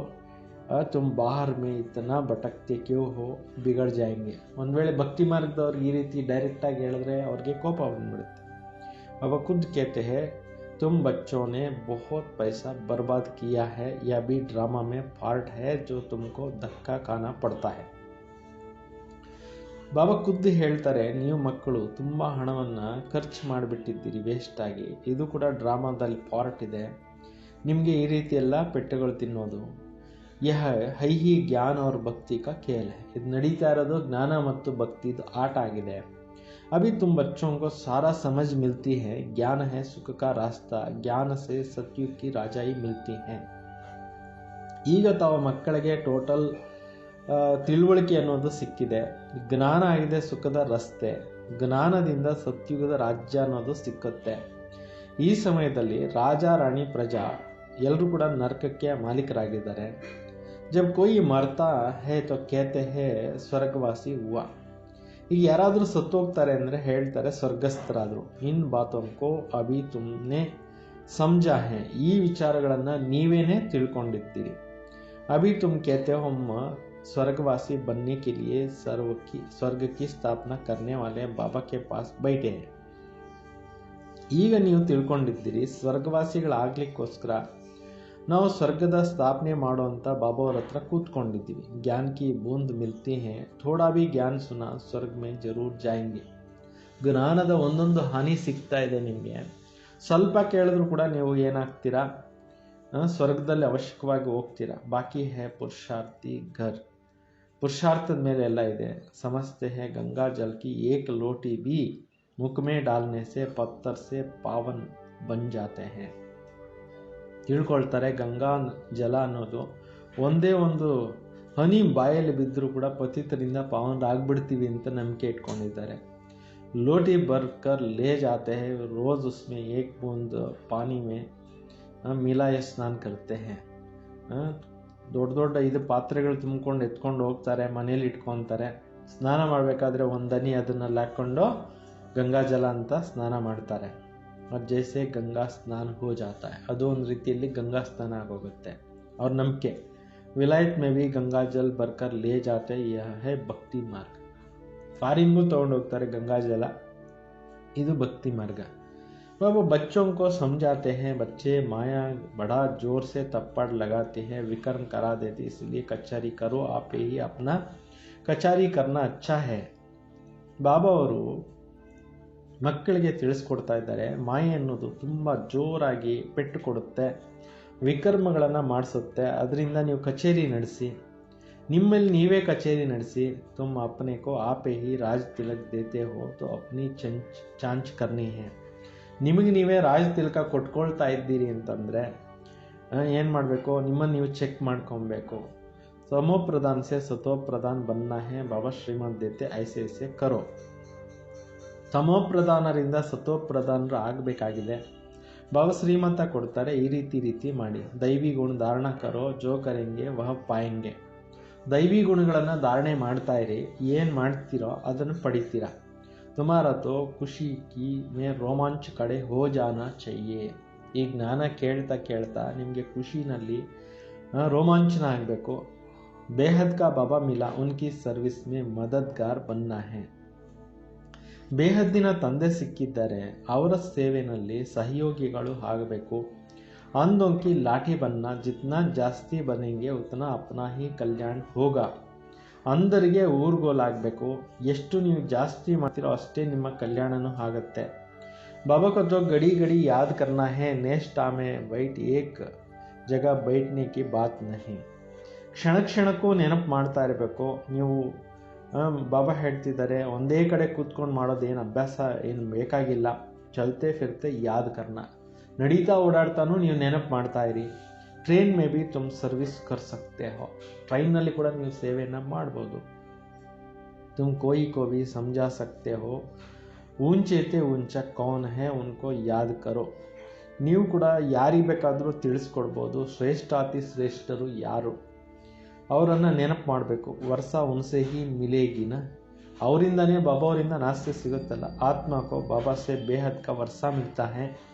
तुम बाहर में इतना भटकते क्यों हो, बिगड़ जाएंगे. ಒಂದು ವೇಳೆ ಭಕ್ತಿ ಮಾರ್ಗದವ್ರಿಗೆ ಈ ರೀತಿ ಡೈರೆಕ್ಟಾಗಿ ಹೇಳಿದ್ರೆ ಅವ್ರಿಗೆ ಕೋಪ ಬಂದ್ಬಿಡುತ್ತೆ. अब खुद कहते हैं तुम बच्चों ने बहुत पैसा बर्बाद किया है, यह भी ड्रामा में पार्ट है जो तुमको धक्का खाना पड़ता है. ಬಾಬಾ ಖುದ್ದು ಹೇಳ್ತಾರೆ, ನೀವು ಮಕ್ಕಳು ತುಂಬ ಹಣವನ್ನು ಖರ್ಚು ಮಾಡಿಬಿಟ್ಟಿದ್ದೀರಿ ವೇಸ್ಟಾಗಿ. ಇದು ಕೂಡ ಡ್ರಾಮಾದಲ್ಲಿ ಪಾರ್ಟ್ ಇದೆ, ನಿಮಗೆ ಈ ರೀತಿ ಎಲ್ಲ ಪೆಟ್ಟುಗಳು ತಿನ್ನೋದು. ಯಹ ಹೈಹಿ ಜ್ಞಾನ और ಭಕ್ತಿ का खेल है. ಇದು ನಡೀತಾ ಇರೋದು ಜ್ಞಾನ ಮತ್ತು ಭಕ್ತಿದು ಆಟ ಆಗಿದೆ. अभी तुम बच्चों को सारा समझ मिलती है. ज्ञान है सुख का रास्ता, ज्ञान से सत्युग की राजाई मिलती है. ಈಗ ತಾವು ಮಕ್ಕಳಿಗೆ ಟೋಟಲ್ ತಿಳುವಳಿಕೆ ಅನ್ನೋದು ಸಿಕ್ಕಿದೆ. ಜ್ಞಾನ ಆಗಿದೆ ಸುಖದ ರಸ್ತೆ, ಜ್ಞಾನದಿಂದ ಸತ್ಯುಗದ ರಾಜ್ಯ ಅನ್ನೋದು ಸಿಕ್ಕುತ್ತೆ. ಈ ಸಮಯದಲ್ಲಿ ರಾಜ ರಾಣಿ ಪ್ರಜಾ ಎಲ್ಲರೂ ಕೂಡ ನರಕಕ್ಕೆ ಮಾಲೀಕರಾಗಿದ್ದಾರೆ. ಜಬ್ ಕೋಯಿ ಮರ್ತಾ ಹೇ ತೋ ಕೇತೆ ಹೇ ಸ್ವರ್ಗವಾಸಿ ಹುವಾ. ಈಗ ಯಾರಾದರೂ ಸತ್ತೋಗ್ತಾರೆ ಅಂದರೆ ಹೇಳ್ತಾರೆ ಸ್ವರ್ಗಸ್ಥರಾದರು. ಇನ್ ಬಾತೋಂಕೋ ಅಭಿ ತುಮ್ನೆ ಸಮಜಾ ಹೇ. ಈ ವಿಚಾರಗಳನ್ನು ನೀವೇನೇ ತಿಳ್ಕೊಂಡಿರ್ತೀರಿ. ಅಭಿ ತುಮ್ ಕೇತೆ ಹೋ ಹಮ್ स्वर्गवासी बनने के लिए स्वर्ग की स्थापना करने वाले बाबा के पास बैठे हैं. ಈಗ ನೀವು ತಿಳ್ಕೊಂಡಿದ್ದೀರಿ ಸ್ವರ್ಗವಾಸಿಗಳಾಗ್ಲಿಕ್ಕೋಸ್ಕರ ನಾವು ಸ್ವರ್ಗದ ಸ್ಥಾಪನೆ ಮಾಡುವಂಥ ಬಾಬಾವ್ರ ಹತ್ರ ಕೂತ್ಕೊಂಡಿದ್ದೀವಿ. ಜ್ಞಾನ ಕಿ ಬೂಂದ್ ಮಿಲ್ತಿ ಹೇ, ಥೋಡಾ ಭಿ ಜ್ಞಾನ ಸುನಾ ಸ್ವರ್ಗ ಮೇ ಜರೂರ್ ಜಾಯಂಗೆ. ಜ್ಞಾನದ ಒಂದೊಂದು ಹಾನಿ ಸಿಗ್ತಾ ಇದೆ ನಿಮಗೆ. ಸ್ವಲ್ಪ ಕೇಳಿದ್ರು ಕೂಡ ನೀವು ಏನಾಗ್ತೀರಾ, ಸ್ವರ್ಗದಲ್ಲಿ ಅವಶ್ಯಕವಾಗಿ ಹೋಗ್ತೀರಾ. ಬಾಕಿ ಹೇ ಪುರುಷಾರ್ಥಿ ಘರ್. पुरुषार्थದ ಮೇಲೆ ಎಲ್ಲ ಇದೆ. समझते हैं गंगा जल की एक लोटी भी मुख में डालने से पत्थर से पावन बन जाते हैं. ತಿಳ್ಕೊಳ್ತಾರೆ ಗಂಗಾ ಜಲ ಅನ್ನೋದು ಒಂದೇ ಒಂದು ಹನಿ ಬಾಯಲ್ಲಿ ಬಿದ್ದರೂ ಕೂಡ ಪತಿತರಿಂದ ಪಾವನರಾಗ್ಬಿಡ್ತೀವಿ ಅಂತ ನಂಬಿಕೆ ಇಟ್ಕೊಂಡಿದ್ದಾರೆ. लोटी भर कर ले जाते हैं, रोज़ उसमें एक बूंद पानी में मिलाए स्नान करते हैं. ದೊಡ್ಡ ದೊಡ್ಡ ಇದು ಪಾತ್ರೆಗಳು ತುಂಬಿಕೊಂಡು ಎತ್ಕೊಂಡು ಹೋಗ್ತಾರೆ, ಮನೇಲಿ ಇಟ್ಕೊತಾರೆ. ಸ್ನಾನ ಮಾಡಬೇಕಾದ್ರೆ ಒಂದನಿ ಅದನ್ನೆಲ್ಲ ಹಾಕ್ಕೊಂಡು ಗಂಗಾ ಜಲ ಅಂತ ಸ್ನಾನ ಮಾಡ್ತಾರೆ. ಅದು ಜೈಸೆ ಗಂಗಾ ಸ್ನಾನ ಹೋ ಜಾತಾ ಹೈ. ಅದು ಒಂದು ರೀತಿಯಲ್ಲಿ ಗಂಗಾ ಸ್ನಾನ ಆಗೋಗುತ್ತೆ ಅವ್ರ ನಂಬಿಕೆ. ವಿಲಾಯತ್ ಮೇ ಭಿ ಗಂಗಾ ಜಲ್ ಬರ್ಕರ್ ಲೇ ಜಾತೆ, ಯಹ ಹೈ ಭಕ್ತಿ ಮಾರ್ಗ. ಫಾರಿನ್ಗೂ ತೊಗೊಂಡು ಹೋಗ್ತಾರೆ ಗಂಗಾ ಜಲ, ಇದು ಭಕ್ತಿ ಮಾರ್ಗ. वो बच्चों को समझाते हैं. बच्चे माया बड़ा जोर से थप्पड़ लगाते हैं, विकर्म करा देते, इसलिए कचहरी करो, आप ही अपना कचहरी करना अच्छा है. ಬಾಬಾ ಅವರು ಮಕ್ಕಳಿಗೆ ತಿಳಿಸ್ಕೊಡ್ತಾ ಇದ್ದಾರೆ. ಮಾಯೆ ಅನ್ನೋದು ತುಂಬ ಜೋರಾಗಿ ಪೆಟ್ಟು ಕೊಡುತ್ತೆ, ವಿಕರ್ಮಗಳನ್ನು ಮಾಡಿಸುತ್ತೆ. ಅದರಿಂದ ನೀವು ಕಚೇರಿ ನಡೆಸಿ, ನಿಮ್ಮಲ್ಲಿ ನೀವೇ ಕಚೇರಿ ನಡೆಸಿ. तुम अपने को आप ही ರಾಜ್ ತಿಲಕ್ ದೇತೆ ಹೋ तो अपनी ಚಾಂಚ್ ಕರ್ನಿ ಹೇ. ನಿಮಗೆ ನೀವೇ ರಾಜ್ ತಿಲಕ ಕೊಟ್ಕೊಳ್ತಾ ಇದ್ದೀರಿ ಅಂತಂದರೆ ಏನು ಮಾಡಬೇಕು, ನಿಮ್ಮನ್ನು ನೀವು ಚೆಕ್ ಮಾಡ್ಕೊಬೇಕು. ಸಮೋ ಪ್ರಧಾನ್ ಸೆ ಸತೋ ಪ್ರಧಾನ್ ಬನ್ನ ಹೇ ಬಾಬಾ ಶ್ರೀಮಂತ್ ದೇತೆ ಐಸೆ ಐಸೆ ಕರೋ. ತಮೋ ಪ್ರಧಾನರಿಂದ ಸತೋ ಪ್ರಧಾನರು ಆಗಬೇಕಾಗಿದೆ. ಬಾಬಾ ಶ್ರೀಮಂತ ಕೊಡ್ತಾರೆ, ಈ ರೀತಿ ಮಾಡಿ. ದೈವಿ ಗುಣ ಧಾರಣ ಕರೋ, ಜೋ ಕರೆಂಗೆ ವಹ ಪಾಯಂಗೆ. ದೈವಿ ಗುಣಗಳನ್ನು ಧಾರಣೆ ಮಾಡ್ತಾ ಇರಿ, ಏನು ಮಾಡ್ತೀರೋ ಅದನ್ನು ಪಡಿತೀರ. ತುಮಾರ ತೋ ಖುಷಿ ಕಿ ಮೇ ರೋಮಾಂಚ ಕಡೆ ಹೋ ಜಾನಾ ಚಹಿಯೆ. ಈ ಜ್ಞಾನ ಕೇಳ್ತಾ ನಿಮಗೆ ಖುಷಿನಲ್ಲಿ ರೋಮಾಂಚನ ಆಗಬೇಕು. ಬೇಹದ್ ಕಾ ಬಾಬಾ ಮಿಲಾ, ಉನ್ಕಿ ಸರ್ವಿಸ್ ಮೇ ಮದದ್ಗಾರ್ ಬನ್ನ ಹೇ. ಬೇಹದ್ದಿನ ತಂದೆ ಸಿಕ್ಕಿದ್ದಾರೆ, ಅವರ ಸೇವೆಯಲ್ಲಿ ಸಹಯೋಗಿಗಳು ಆಗಬೇಕು. ಅಂದೋಂಕಿ ಲಾಠಿ ಬನ್ನ, ಜಿತ್ನಾ ಜಾಸ್ತಿ ಬನೆಂಗೆ ಉತನಾ ಅಪ್ನಾ ಹಿ ಕಲ್ಯಾಣ ಹೋಗ. ಅಂದರಿಗೆ ಊರ್ಗೋಲಾಗಬೇಕು, ಎಷ್ಟು ನೀವು ಜಾಸ್ತಿ ಮಾಡ್ತೀರೋ ಅಷ್ಟೇ ನಿಮ್ಮ ಕಲ್ಯಾಣನೂ ಆಗುತ್ತೆ. ಬಾಬಾ को जो घड़ी घड़ी याद करना है, नेक्स्ट में बैठ एक जगह बैठने की बात नहीं. ಕ್ಷಣಕ್ಕೂ ನೆನಪು ಮಾಡ್ತಾ ಇರಬೇಕು ನೀವು. ಬಾಬಾ ಹೇಳ್ತಿದ್ದಾರೆ, ಒಂದೇ ಕಡೆ ಕೂತ್ಕೊಂಡು ಮಾಡೋದು ಏನು ಅಭ್ಯಾಸ ಏನು ಬೇಕಾಗಿಲ್ಲ. ಚಲ್ತೆ ಫಿರ್ತೆ ಯಾದ್ ಕರ್ನ, ನಡೀತಾ ಓಡಾಡ್ತಾನೂ ನೀವು ನೆನಪು ಮಾಡ್ತಾ ಇರಿ. ಟ್ರೈನ್ ಮೇ ಬಿ ತುಮ್ ಸರ್ವಿಸ್ ಕರ್ ಸಕ್ತೆ ಹೋ. ಟ್ರೈನ್ನಲ್ಲಿ ಕೂಡ ನೀವು ಸೇವೆಯನ್ನು ಮಾಡ್ಬೋದು. ತುಮ್ ಕೋಯಿ ಕೋ ಭಿ ಸಮझा सकते हो. ऊंचे ते ऊंचा कौन है उनको याद करो. ನೀವು ಕೂಡ ಯಾರಿಗೆ ಬೇಕಾದರೂ ತಿಳಿಸ್ಕೊಡ್ಬೋದು. ಶ್ರೇಷ್ಠಾತಿ ಶ್ರೇಷ್ಠರು ಯಾರು, ಅವರನ್ನು ನೆನಪು ಮಾಡಬೇಕು. ವರ್ಷ ಉನ್ಸೆ ಹಿ ಮಿಲೇಗಿನ, ಅವರಿಂದನೇ ಬಾಬಾ ಅವರಿಂದ ನಾಸ್ತಿ ಸಿಗುತ್ತಲ್ಲ. ಆತ್ಮ ಕೋ ಬಾಬಾ ಸೆ ಬೇಹದ್ ಕಾ ವರ್ಷ ಮಿಲ್ತಾ है.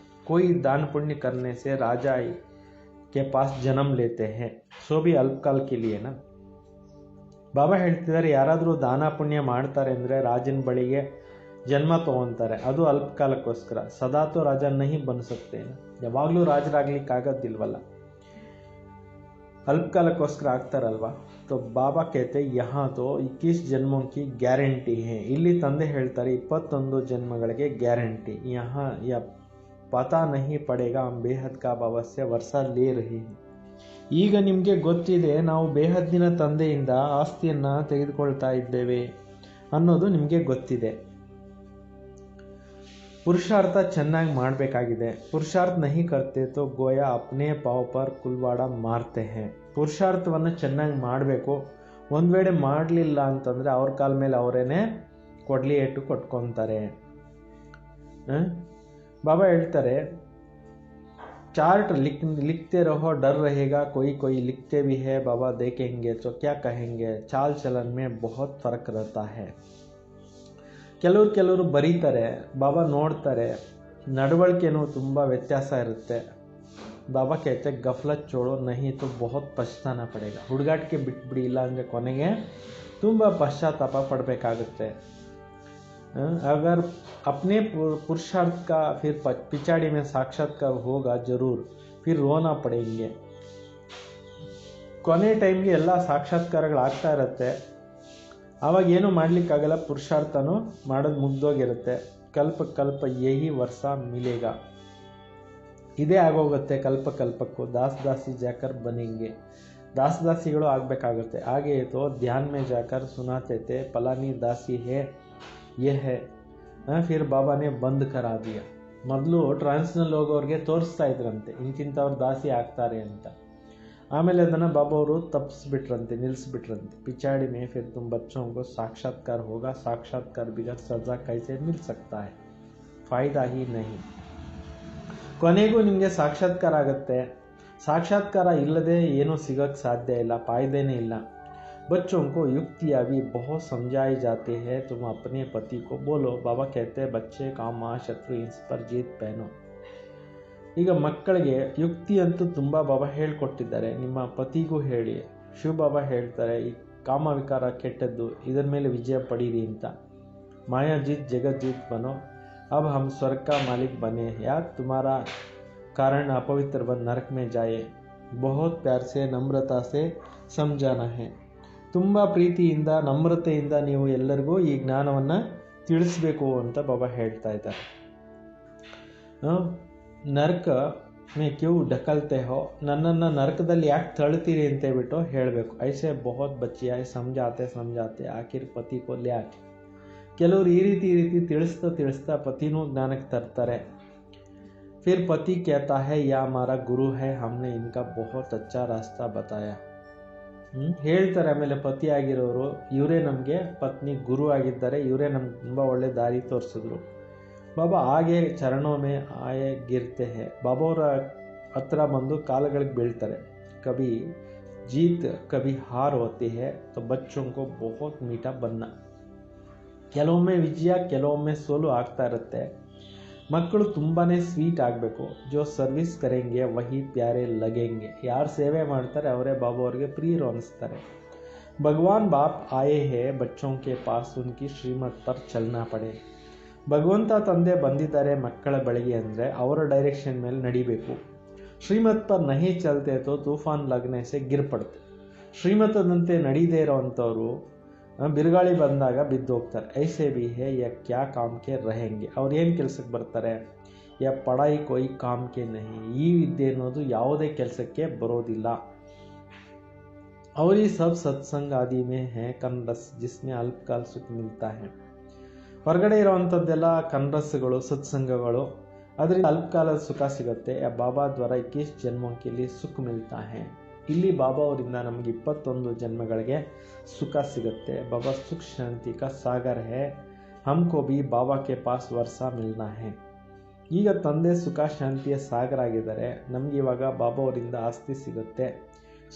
कोई दान पुण्य करने से राजा के पास जन्म लेते हैं, सो भी अल्पकाल के लिए ना. ಬಾಬಾ ಹೇಳ್ತಿದ್ದಾರೆ, ಯಾರಾದರೂ ದಾನ ಪುಣ್ಯ ಮಾಡ್ತಾರೆ ಅಂದರೆ ರಾಜನ ಬಳಿಗೆ ಜನ್ಮ ತೊಗೊತಾರೆ, ಅದು ಅಲ್ಪಕಾಲಕ್ಕೋಸ್ಕರ. ಸದಾ ತೋ ರಾಜ ನಹಿ ಬನ್ ಸಕ್ತೆ, ಯಾವಾಗಲೂ ರಾಜರಾಗ್ಲಿಕ್ಕಾಗೋದಿಲ್ವಲ್ಲ, ಅಲ್ಪಕಾಲಕ್ಕೋಸ್ಕರ ಆಗ್ತಾರಲ್ವಾ. तो ಬಾಬಾ कहते यहाँ तो 21 ಜನ್ಮೋं की ಗ್ಯಾರಂಟಿ है. ಇಲ್ಲಿ ತಂದೆ ಹೇಳ್ತಾರೆ 21 ಜನ್ಮಗಳಿಗೆ ಗ್ಯಾರಂಟಿ. यहाँ या ಪತಾ ನಹಿ ಪಡೆಗಾ ಹಮ್ ಬೇಹದ್ ಕಾ ಬಾಬಾ ಸೆ ವರ್ಷ ಲೇ ರಹೇ ಹೈ. ಈಗ ನಿಮಗೆ ಗೊತ್ತಿದೆ ನಾವು ಬೇಹದ್ದಿನ ತಂದೆಯಿಂದ ಆಸ್ತಿಯನ್ನು ತೆಗೆದುಕೊಳ್ತಾ ಇದ್ದೇವೆ ಅನ್ನೋದು ನಿಮಗೆ ಗೊತ್ತಿದೆ. ಪುರುಷಾರ್ಥ ಚೆನ್ನಾಗಿ ಮಾಡಬೇಕಾಗಿದೆ. ಪುರುಷಾರ್ಥ ನಹಿ ಕರ್ತೆ ತೋ ಗೋಯಾ ಅಪ್ನೇ ಪಾವ್ ಪರ್ ಕುಲ್ವಾಡ ಮಾರ್ತೆ ಹೇ. ಪುರುಷಾರ್ಥವನ್ನು ಚೆನ್ನಾಗಿ ಮಾಡಬೇಕು. ಒಂದು ವೇಳೆ ಮಾಡಲಿಲ್ಲ ಅಂತಂದರೆ ಅವ್ರ ಕಾಲ ಮೇಲೆ ಅವರೇನೆ ಕೊಡ್ಲಿ ಏಟು ಕೊಟ್ಕೊತಾರೆ. ಬಾಬಾ ಹೇಳ್ತಾರೆ, चार्ट लिखते रहो, डर रहेगा. कोई लिखते भी है, बाबा देखेंगे तो क्या कहेंगे. चाल चलन में बहुत फर्क रहता है. ಕೆಲವರು ಬರೀತಾರೆ, ಬಾಬಾ ನೋಡ್ತಾರೆ, ನಡವಳಿಕೆನೂ ತುಂಬ ವ್ಯತ್ಯಾಸ ಇರುತ್ತೆ. ಬಾಬಾ कहते ಗಫಲತ್ छोड़ो नहीं तो बहुत पछताना पड़ेगा. ಹುಡುಗಾಟಿಕೆ ಬಿಟ್ಬಿಡಿ, ಇಲ್ಲ ಅಂದರೆ ಕೊನೆಗೆ ತುಂಬ ಪಶ್ಚಾತ್ತಾಪ ಪಡಬೇಕಾಗುತ್ತೆ. अगर अपने पुरुषार्थ का फिर पिछाड़ी में साक्षात्कार होगा जरूर, फिर रोना पड़ेंगे. ಕೊನೆ ಟೈಮ್ಗೆ ಎಲ್ಲ ಸಾಕ್ಷಾತ್ಕಾರಗಳಾಗ್ತಾ ಇರುತ್ತೆ, ಆವಾಗ ಏನೂ ಮಾಡಲಿಕ್ಕಾಗಲ್ಲ. ಪುರುಷಾರ್ಥನೂ ಮಾಡೋದು ಮುಗ್ದೋಗಿರುತ್ತೆ. ಕಲ್ಪ ಯಹಿ ವರ್ಷ ಮಿಲೇಗ, ಇದೇ ಆಗೋಗುತ್ತೆ ಕಲ್ಪಕ್ಕೂ. ದಾಸಿ ಜಾಕರ್ ಬನೆಂಗೆ, ದಾಸಿಗಳು ಆಗಬೇಕಾಗುತ್ತೆ. ಹಾಗೆ ತೋ ಧ್ಯಾನ್ ಮೇ ಜಾಕರ್ ಸುನಾತೆ थे ಫಲಾನಿ ದಾಸಿ ಹೇ ये है. फिर ಬಾಬಾ ನೇ ಬಂದ್ ಕರಾ ದಿಯಾ. ಮೊದಲು ಟ್ರಾನ್ಸ್ನಲ್ಲಿ ಹೋಗೋರಿಗೆ ತೋರಿಸ್ತಾ ಇದ್ರಂತೆ ಇಂತಿಂಥವ್ರು ದಾಸಿ ಆಗ್ತಾರೆ ಅಂತ. ಆಮೇಲೆ ಅದನ್ನು ಬಾಬಾ ಅವರು ತಪ್ಪಿಸ್ಬಿಟ್ರಂತೆ, ನಿಲ್ಲಿಸ್ಬಿಟ್ರಂತೆ. पिछाड़ी में फिर तुम बच्चों को साक्षात्कार होगा. साक्षात्कार बिगड़ सजा कैसे मिल सकता है, फायदा ही नहीं. ಕೊನೆಗೂ ನಿಮಗೆ ಸಾಕ್ಷಾತ್ಕಾರ ಆಗುತ್ತೆ. ಸಾಕ್ಷಾತ್ಕಾರ ಇಲ್ಲದೆ ಏನೂ ಸಿಗೋಕ್ಕೆ ಸಾಧ್ಯ ಇಲ್ಲ, ಫಾಯ್ದೆನೇ ಇಲ್ಲ. बच्चों को युक्तियाँ भी बहुत समझाई जाती है. तुम अपने पति को बोलो. बाबा कहते हैं बच्चे का माँ शत्रु इस पर जीत पहनो. ಈಗ ಮಕ್ಕಳಿಗೆ ಯುಕ್ತಿ ಅಂತೂ ತುಂಬ ಬಾಬಾ ಹೇಳ್ಕೊಟ್ಟಿದ್ದಾರೆ. ನಿಮ್ಮ ಪತಿಗೂ ಹೇಳಿ. ಶಿವ ಬಾಬಾ ಹೇಳ್ತಾರೆ, ಈ ಕಾಮವಿಕಾರ ಕೆಟ್ಟದ್ದು, ಇದರ ಮೇಲೆ ವಿಜಯ ಪಡೀರಿ ಅಂತ. ಮಾಯಾ जीत जगत जीत बनो. अब हम स्वर्ग का मालिक बने, या तुम्हारा कारण अपवित्र बन नरक में जाए. बहुत प्यार से नम्रता से समझाना है. ತುಂಬ ಪ್ರೀತಿಯಿಂದ ನಮ್ರತೆಯಿಂದ ನೀವು ಎಲ್ಲರಿಗೂ ಈ ಜ್ಞಾನವನ್ನು ತಿಳಿಸ್ಬೇಕು ಅಂತ ಬಾಬಾ ಹೇಳ್ತಾ ಇದ್ದಾರೆ. ನರಕ ಮೇ ಕ್ಯೂ ಢಕಲ್ತೆ ಹೋ, ನನ್ನನ್ನು ನರಕದಲ್ಲಿ ಯಾಕೆ ತಳ್ತೀರಿ ಅಂತ ಹೇಳ್ಬಿಟ್ಟು ಹೇಳಬೇಕು. ಐಸೆ ಬಹುತ್ ಬಚ್ಚಿಯ ಸಮಜಾತೆ ಆಖಿರ್ ಪತಿ ಕೋ ಲೆ ಆಕೆ. ಕೆಲವರು ಈ ರೀತಿ ತಿಳಿಸ್ತಾ ಪತಿನೂ ಜ್ಞಾನಕ್ಕೆ ತರ್ತಾರೆ. ಫಿರ್ ಪತಿ कहता है ಯಾ ಹಮಾರಾ ಗುರು ಹೈ, ಹಮ್ನೆ ಇನ್ಕಾ ಬಹುತ್ ಅಚ್ಚಾ ರಾಸ್ತಾ ಬತಾಯಾ. ಹೇಳ್ತಾರೆ. ಆಮೇಲೆ ಪತಿ ಆಗಿರೋರು ಇವರೇ ನಮಗೆ ಪತ್ನಿ ಗುರು ಆಗಿದ್ದಾರೆ, ಇವರೇ ನಮ್ಗೆ ತುಂಬ ಒಳ್ಳೆ ದಾರಿ ತೋರಿಸಿದ್ರು. ಬಾಬಾ ಹಾಗೆ ಚರಣೋಮೆ ಆಯೆ ಗಿರ್ತೆ ಹೇ, ಬಾಬಾ ಅವರ ಹತ್ರ ಬಂದು ಕಾಲಗಳಿಗೆ ಬೀಳ್ತಾರೆ. ಕಭಿ ಜೀತ್ ಕಭಿ ಹಾರ್ ಹೋತಿ ಹೇ ತೋ ಬಚ್ಚೋಂ ಕೋ ಬಹುತ್ ಮೀಠಾ ಬನ್ನ. ಕೆಲವೊಮ್ಮೆ ವಿಜಯ ಕೆಲವೊಮ್ಮೆ ಸೋಲು ಆಗ್ತಾ ಇರುತ್ತೆ. ಮಕ್ಕಳು ತುಂಬಾ ಸ್ವೀಟ್ ಆಗಬೇಕು. ಜೋ ಸರ್ವಿಸ್ ಕರೆಂಗೆ ವಹಿ ಪ್ಯಾರೆ ಲಗೆಂಗೆ, ಯಾರು ಸೇವೆ ಮಾಡ್ತಾರೆ ಅವರೇ ಬಾಬಾ ಅವ್ರಿಗೆ ಪ್ರಿಯರು ಅನಿಸ್ತಾರೆ. ಭಗವಾನ್ ಬಾಪ್ ಆಯೇ ಹೇ ಬಚ್ಚೋಂ ಕೆ ಪಾಸ್, ಉನ್ಕಿ ಶ್ರೀಮತ್ ಪರ್ ಚಲನಾ ಪಡೆ. ಭಗವಂತ ತಂದೆ ಬಂದಿದ್ದಾರೆ ಮಕ್ಕಳ ಬಳಿಗೆ ಅಂದರೆ ಅವರ ಡೈರೆಕ್ಷನ್ ಮೇಲೆ ನಡಿಬೇಕು. ಶ್ರೀಮತ್ ಪರ್ ನಹಿ ಚಲ್ತೆ ತೋ ತೂಫಾನ್ ಲಗ್ನೆ ಸೆ ಗಿರ್ ಪಡ್ತೆ. ಶ್ರೀಮತದಂತೆ ನಡೀದೇ ಇರೋವಂಥವ್ರು ಬಿರುಗಾಳಿ ಬಂದಾಗ ಬಿದ್ದು ಹೋಗ್ತಾರೆ. ಐಸೆ ಬಿ ಹೇ ಯಾ ಕ್ಯಾ ಕಾಮ್ಕೆ ರಹೆಂಗೆ, ಅವ್ರು ಏನು ಕೆಲಸಕ್ಕೆ ಬರ್ತಾರೆ. ಯಾ ಪಡಾಯಿ ಕೊಯ್ ಕಾಮ್ಕೆ ನಹಿ, ಈ ವಿದ್ಯೆ ಅನ್ನೋದು ಯಾವುದೇ ಕೆಲಸಕ್ಕೆ ಬರೋದಿಲ್ಲ. और ये सब सत्संग आदि में है कनरस जिसमें अल्पकाल सुख मिलता है. ಹೊರಗಡೆ ಇರೋವಂಥದ್ದೆಲ್ಲ ಕನರಸ್ಗಳು ಸತ್ಸಂಗಗಳು, ಅದರಿಂದ ಅಲ್ಪಕಾಲದ ಸುಖ ಸಿಗುತ್ತೆ. ಬಾಬಾ ದ್ವಾರ 21 ಜನ್ಮಕ್ಕೆ ಇಲ್ಲಿ ಸುಖ ಮಿಲ್ತಾ ಹೇ. ಇಲ್ಲಿ ಬಾಬಾ ಅವರಿಂದ ನಮಗೆ 21 ಜನ್ಮಗಳಿಗೆ ಸುಖ ಸಿಗುತ್ತೆ. ಬಾಬಾ ಸುಖ ಶಾಂತಿ ಕಾ ಸಾಗರ್ ಹೇ, ಹಮ್ಕೋ ಭಿ ಬಾಬಾ ಕೆ ಪಾಸ್ ವರ್ಷ ಮಿಲ್ನಾ ಹೇ. ಈಗ ತಂದೆ ಸುಖ ಶಾಂತಿಯ ಸಾಗರ ಆಗಿದ್ದಾರೆ, ನಮ್ಗೆ ಇವಾಗ ಬಾಬಾ ಅವರಿಂದ ಆಸ್ತಿ ಸಿಗುತ್ತೆ.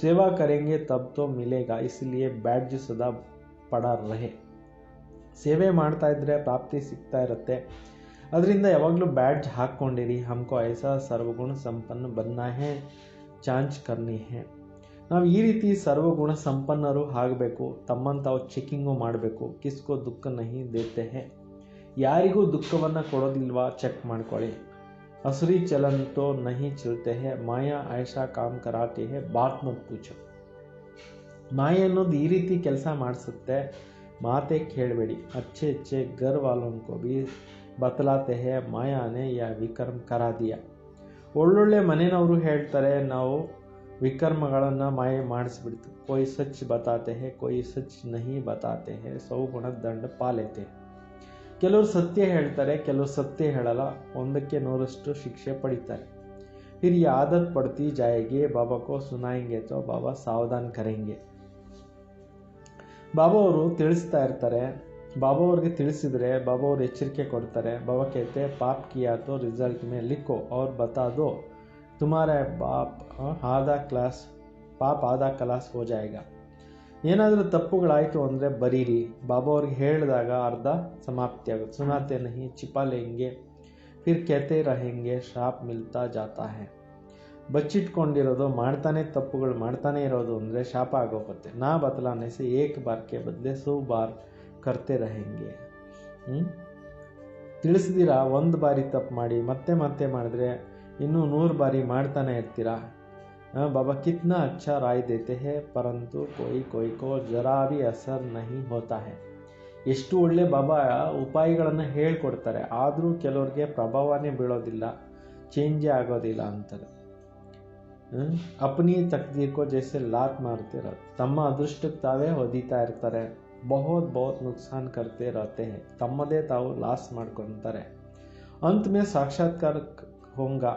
ಸೇವಾ ಕರೆಂಗೆ ತಬ್ ತೋ ಮಿಲೇಗಾ, ಇಸ್ಲಿಯೇ ಬ್ಯಾಡ್ಜ್ ಸದಾ ಪಡಾ ರಹೆ. ಸೇವೆ ಮಾಡ್ತಾ ಇದ್ರೆ ಪ್ರಾಪ್ತಿ ಸಿಗ್ತಾ ಇರುತ್ತೆ, ಅದರಿಂದ ಯಾವಾಗಲೂ ಬ್ಯಾಡ್ಜ್ ಹಾಕ್ಕೊಂಡಿರಿ. ಹಮ್ಕೋ ಐಸಾ ಸರ್ವಗುಣ ಸಂಪನ್ನ ಬನ್ನ ಹೇ, ಚಾಂಚ್ ಕರ್ನಿ ಹೇ. ನಾವು ಈ ರೀತಿ ಸರ್ವಗುಣ ಸಂಪನ್ನರು ಆಗಬೇಕು. ತಮ್ಮನ್ನು ತಾವು ಚೆಕ್ಕಿಂಗು ಮಾಡಬೇಕು. ಕಿಸ್ಕೋ ದುಃಖ ನಹಿ ದೇತೆ ಹೇ, ಯಾರಿಗೂ ದುಃಖವನ್ನು ಕೊಡೋದಿಲ್ವಾ ಚೆಕ್ ಮಾಡ್ಕೊಳ್ಳಿ. ಹಸುರಿ ಚಲಂತೋ ನಹಿ ಚಲತೆ ಹೇ, ಮಾಯಾ ಐಷಾ ಕಾಮ್ ಕರಾತೆ ಹೇ, ಬಾತ್ ಮತ್ ಪೂಛೋ. ಮಾಯೆ ಅನ್ನೋದು ಈ ರೀತಿ ಕೆಲಸ ಮಾಡಿಸುತ್ತೆ, ಮಾತೆ ಕೇಳಬೇಡಿ. ಅಚ್ಚೆ ಗರ್ ವಾಲೋಂಕೋ ಭಿ ಬತಲಾತೆ ಹೇ, ಮಾಯಾನೆ ಯಾ ವಿಕರ್ಮ ಕರಾ ದಿಯಾ. ಒಳ್ಳೊಳ್ಳೆ ಮನೆಯವರು ಹೇಳ್ತಾರೆ ನಾವು ವಿಕರ್ಮಗಳನ್ನು ಮಾಯೆ ಮಾಡಿಸ್ಬಿಡ್ತು. ಕೊಯ್ ಸಚ್ ಬತಾತೆ ಹೇ, ಕೊಯ್ ಸಚ್ ನಹಿ ಬತಾತೆ ಹೇ, ಸೌಗುಣ ದಂಡ ಪಾಲೇತೆ. ಕೆಲವರು ಸತ್ಯ ಹೇಳ್ತಾರೆ, ಕೆಲವರು ಸತ್ಯ ಹೇಳಲ್ಲ, 100ಕ್ಕೆ 100ರಷ್ಟು ಶಿಕ್ಷೆ ಪಡಿತಾರೆ. ಫಿರ್ ಈ ಆದತ್ ಪಡ್ತಿ ಜಾಯೇಗಿ, ಬಾಬಾ ಕೋ ಸುನಾಯಂಗೆ ತೋ ಬಾಬಾ ಸಾವಧಾನ್ ಕರೆಂಗೆ. ಬಾಬಾ ಅವರು ತಿಳಿಸ್ತಾ ಇರ್ತಾರೆ. ಬಾಬಾ ಅವ್ರಿಗೆ ತಿಳಿಸಿದ್ರೆ ಬಾಬಾ ಅವರು ಎಚ್ಚರಿಕೆ ಕೊಡ್ತಾರೆ. ಬಾಬಾ कहते ಪಾಪ್ ಕಿಯಾ ತೋ ರಿಸಲ್ಟ್ ಮೇ ಲಿಖೋ और बता दो तुम्हारा ಪಾಪ್ ಆಧಾ ಕ್ಲಾಸ್ ಹೋ ಜಾಯೇಗಾ. ಏನಾದರೂ ತಪ್ಪುಗಳಾಯಿತು ಅಂದರೆ ಬರೀರಿ. ಬಾಬಾ ಅವ್ರಿಗೆ ಹೇಳಿದಾಗ ಅರ್ಧ ಸಮಾಪ್ತಿ ಆಗುತ್ತೆ. ಸುನಾತೆ ನಹಿ ಚಿಪಾ ಲೇಂಗೆ ಫಿರ್ कहते रहेंगे, ಶಾಪ್ ಮಿಲ್ತಾ ಜಾತಾ ಹೈ. ಬಚ್ಚಿಟ್ಕೊಂಡಿರೋದು, ತಪ್ಪುಗಳು ಮಾಡ್ತಾನೆ ಇರೋದು ಅಂದರೆ ಶಾಪ ಆಗೋಗುತ್ತೆ. ನಾ ಬದಲಾನೆ ಸೆ ಏಕ್ ಬಾರ್ ಕೆ ಬದಲೆ 100 ಬಾರ್ ಕರ್ತೆ रहेंगे. ತಿಳಿಸಿದಿರಾ, 1 ಬಾರಿ ತಪ್ಪು ಮಾಡಿ ಮತ್ತೆ ಮಾಡಿದ್ರೆ ಇನ್ನೂ 100 ಬಾರಿ ಮಾಡ್ತಾನೆ ಇರ್ತೀರಾ. ಬಾಬಾ ಕಿತ್ನಾ ಅಚ್ಚಾ ರಾಯ್ ದೇತೆ ಹೇ, ಪರಂತು ಕೋಯಿ ಕೋ ಜರಾ ಭಿ ಅಸರ್ ನಹಿ ಹೋತಾ ಹೈ. ಎಷ್ಟು ಒಳ್ಳೆ ಬಾಬಾ ಉಪಾಯಗಳನ್ನು ಹೇಳ್ಕೊಡ್ತಾರೆ, ಆದರೂ ಕೆಲವ್ರಿಗೆ ಪ್ರಭಾವನೇ ಬೀಳೋದಿಲ್ಲ, ಚೇಂಜೇ ಆಗೋದಿಲ್ಲ ಅಂತಾರೆ. ಅಪ್ನಿ ತಕ್ದೀರ್ ಕೋ ಜೈಸೆ ಲಾತ್ ಮಾರ್ತಿರೋದು, ತಮ್ಮ ಅದೃಷ್ಟಕ್ಕೆ ತಾವೇ ಹೊದಿತಾ ಇರ್ತಾರೆ. ಬಹುತ್ ನುಕ್ಸಾನ್ ಕರ್ತೆ रहते हैं, ತಮ್ಮದೇ ತಾವು ಲಾಸ್ ಮಾಡ್ಕೊತಾರೆ. अंत में साक्षात्कार होगा,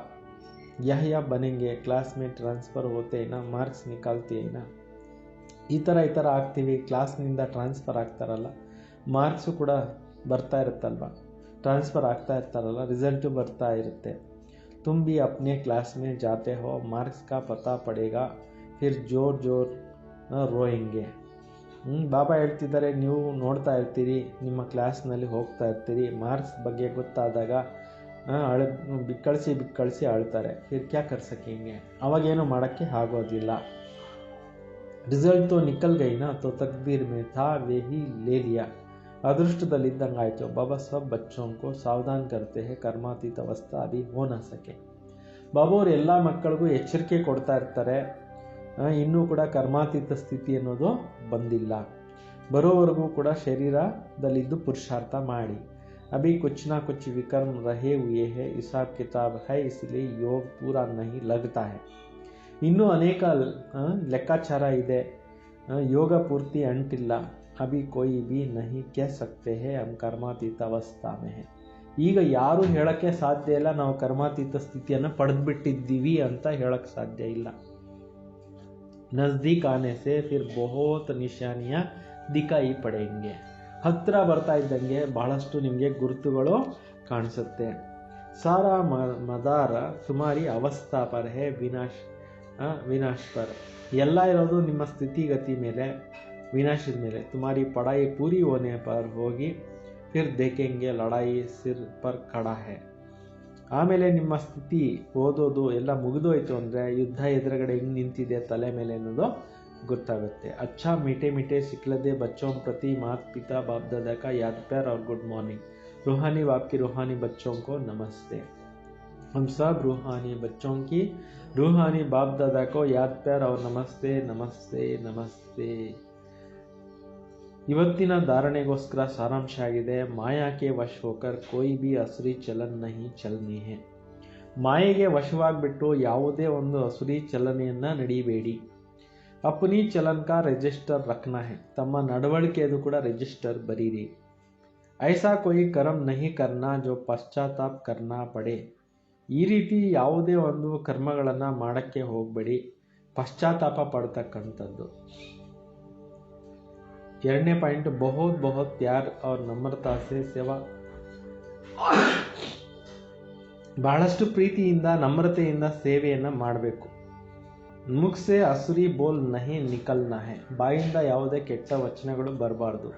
यह बनेंगे, क्लास में ट्रांसफ़र होते हैं ना, मार्क्स निकालते हैं ना, ಈ ಥರ ಆಗ್ತೀವಿ. ಕ್ಲಾಸ್ನಿಂದ ಟ್ರಾನ್ಸ್ಫರ್ ಆಗ್ತಾರಲ್ಲ, ಮಾರ್ಕ್ಸು ಕೂಡ ಬರ್ತಾ ಇರುತ್ತಲ್ವ, ಟ್ರಾನ್ಸ್ಫರ್ ಆಗ್ತಾ ಇರ್ತಾರಲ್ಲ, ರಿಸಲ್ಟು ಬರ್ತಾ ಇರುತ್ತೆ. तुम भी अपने क्लास में जाते हो, मार्क्स का पता पड़ेगा, फिर जोर रोएंगे. ಬಾಬಾ ಹೇಳ್ತಿದ್ದಾರೆ, ನೀವು ನೋಡ್ತಾ ಇರ್ತೀರಿ, ನಿಮ್ಮ ಕ್ಲಾಸ್ನಲ್ಲಿ ಹೋಗ್ತಾ ಇರ್ತೀರಿ, ಮಾರ್ಕ್ಸ್ ಬಗ್ಗೆ ಗೊತ್ತಾದಾಗ ಬಿಕ್ಕಳಿಸಿ ಅಳ್ತಾರೆ. ಫಿರ್ ಕ್ಯಾ ಕರ್ ಸಕೆಂಗೆ, ಅವಾಗೇನು ಮಾಡೋಕ್ಕೆ ಆಗೋದಿಲ್ಲ. ರಿಸಲ್ಟ್ ತೋ ನಿಕಲ್ ಗೈ ನಾ, ತೋ ತಕ್ದೀರ್ ಮೇ ಥಾ ವೇ ಹಿ ಲೇ ಲಿಯಾ. ಅದೃಷ್ಟದಲ್ಲಿದ್ದಂಗೆ ಆಯಿತು. ಬಾಬಾ ಸಬ್ ಬಚ್ಚೋಂ ಕೋ ಸಾವಧಾನ್ ಕರ್ತೆ ಹೇ, ಕರ್ಮಾತೀತ ಅವಸ್ಥಾ ಅಭಿ ಹೋ ನಾ ಸಕೆ. ಬಾಬಾ ಅವರು ಎಲ್ಲ ಮಕ್ಕಳಿಗೂ ಎಚ್ಚರಿಕೆ ಕೊಡ್ತಾ ಇರ್ತಾರೆ, ಇನ್ನೂ ಕೂಡ ಕರ್ಮಾತೀತ ಸ್ಥಿತಿ ಅನ್ನೋದು ಬಂದಿಲ್ಲ. ಬರೋವರೆಗೂ ಕೂಡ ಶರೀರದಲ್ಲಿದ್ದು ಪುರುಷಾರ್ಥ ಮಾಡಿ. अभी कुछ ना कुछ विकर्म रहे हुए है, हिसाब किताब है, इसलिए योग पूरा नहीं लगता है. ಇನ್ನೂ ಅನೇಕ ಲೆಕ್ಕಾಚಾರ ಇದೆ, ಯೋಗ ಪೂರ್ತಿ ಅಂಟಿಲ್ಲ. ಅಭಿ ಕೋಯಿ ಬಿ ನಹಿ ಕಹ ಸಕ್ತೆ ಹೈ ಹಮ್ ಕರ್ಮಾತೀತ ಅವಸ್ಥಾ ಮೇ ಹೈ. ಈಗ ಯಾರು ಹೇಳಕ್ಕೆ ಸಾಧ್ಯ ಇಲ್ಲ ನಾವು ಕರ್ಮಾತೀತ ಸ್ಥಿತಿಯನ್ನು ಪಡೆದ್ಬಿಟ್ಟಿದ್ದೀವಿ ಅಂತ ಹೇಳಕ್ ಸಾಧ್ಯ ಇಲ್ಲ. ನಜ್ದೀಕ್ ಆನೆ ಸೆ ಫಿರ್ ಬಹುತ್ ನಿಶಾನಿಯಾ ದಿಖಾಯಿ ಪಡೆಂಗೆ. ಹತ್ತಿರ ಬರ್ತಾ ಇದ್ದಂಗೆ ಬಹಳಷ್ಟು ನಿಮಗೆ ಗುರುತುಗಳು ಕಾಣಿಸುತ್ತೆ. ಸಾರಾ ಮದಾರ ತುಮಾರಿ ಅವಸ್ಥಾ ಪರ್ ಹೇ ವಿನಾಶ್ ಪರ್. ಎಲ್ಲ ಇರೋದು ನಿಮ್ಮ ಸ್ಥಿತಿಗತಿ ಮೇಲೆ, ವಿನಾಶದ ಮೇಲೆ. ತುಮಾರಿ ಪಡಾಯಿ ಪೂರಿ ಹೋನೆ ಪರ್ ಹೋಗಿ ಫಿರ್ ದೇಖೆಂಗೆ ಲಡಾಯಿ ಸಿರ್ ಪರ್ ಖಡಾ ಹೇ. ಆಮೇಲೆ ನಿಮ್ಮ ಸ್ಥಿತಿ ಓದೋದು ಎಲ್ಲ ಮುಗಿದೋಯ್ತು ಅಂದರೆ ಯುದ್ಧ ಎದುರುಗಡೆ ಹೆಂಗೆ ನಿಂತಿದೆ ತಲೆ ಮೇಲೆ ಅನ್ನೋದು ಗೊತ್ತಾಗುತ್ತೆ. अच्छा मीठे मीठे सिखलदे बच्चों प्रति माता पिता बाप दादा का याद प्यार और गुड मॉर्निंग. रूहानी बाप की रूहानी बच्चों को नमस्ते. हम सब रूहानी बच्चों की रूहानी बाप दादा को याद प्यार और नमस्ते नमस्ते नमस्ते. ಇವತ್ತಿನ ಧಾರಣೆಗೋಸ್ಕರ ಸಾರಾಂಶ ಆಗಿದೆ, ಮಾಯಾಕ್ಕೆ ವಶ ಹೋಕರ್ ಕೋಯಿ ಬಿ ಅಸುರಿ ಚಲನ್ ನಹಿ ಚಲನಿ ಹೈ. ಮಾಯೆಗೆ ವಶವಾಗ್ಬಿಟ್ಟು ಯಾವುದೇ ಒಂದು ಅಸುರಿ ಚಲನೆಯನ್ನ ನಡಿಬೇಡಿ. ಅಪ್ನಿ ಚಲನ್ ಕಾ ರಿಜಿಸ್ಟರ್ ರಖನಾ ಹೈ. ತಮ್ಮ ನಡವಳಿಕೆಯದು ಕೂಡ ರಿಜಿಸ್ಟರ್ ಬರೀರಿ. ಐಸಾ ಕೋಯಿ ಕರ್ಮ ನಹಿ ಕರ್ನಾ ಜೋ ಪಶ್ಚಾತ್ತಾಪ್ ಕರ್ನಾ ಪಡೆ. ಈ ರೀತಿ ಯಾವುದೇ ಒಂದು ಕರ್ಮಗಳನ್ನು ಮಾಡಕ್ಕೆ ಹೋಗಬೇಡಿ, ಪಶ್ಚಾತ್ತಾಪ ಪಡ್ತಕ್ಕಂಥದ್ದು. ಎರಡನೇ ಪಾಯಿಂಟ್, ಬಹುತ್ ಬಹುತ್ ಪ್ಯಾರ್ ಔರ್ ನಮ್ರತಾ ಸೆ ಸೇವಾ. ಬಹಳಷ್ಟು ಪ್ರೀತಿಯಿಂದ ನಮ್ರತೆಯಿಂದ ಸೇವೆಯನ್ನು ಮಾಡಬೇಕು. ಮುಖ ಸೆ ಅಸುರಿ ಬೋಲ್ ನಹಿ ನಿಕಲ್ನಾ ಹೈ. ಬಾಯಿಂದ ಯಾವುದೇ ಕೆಟ್ಟ ವಚನಗಳು ಬರಬಾರ್ದು.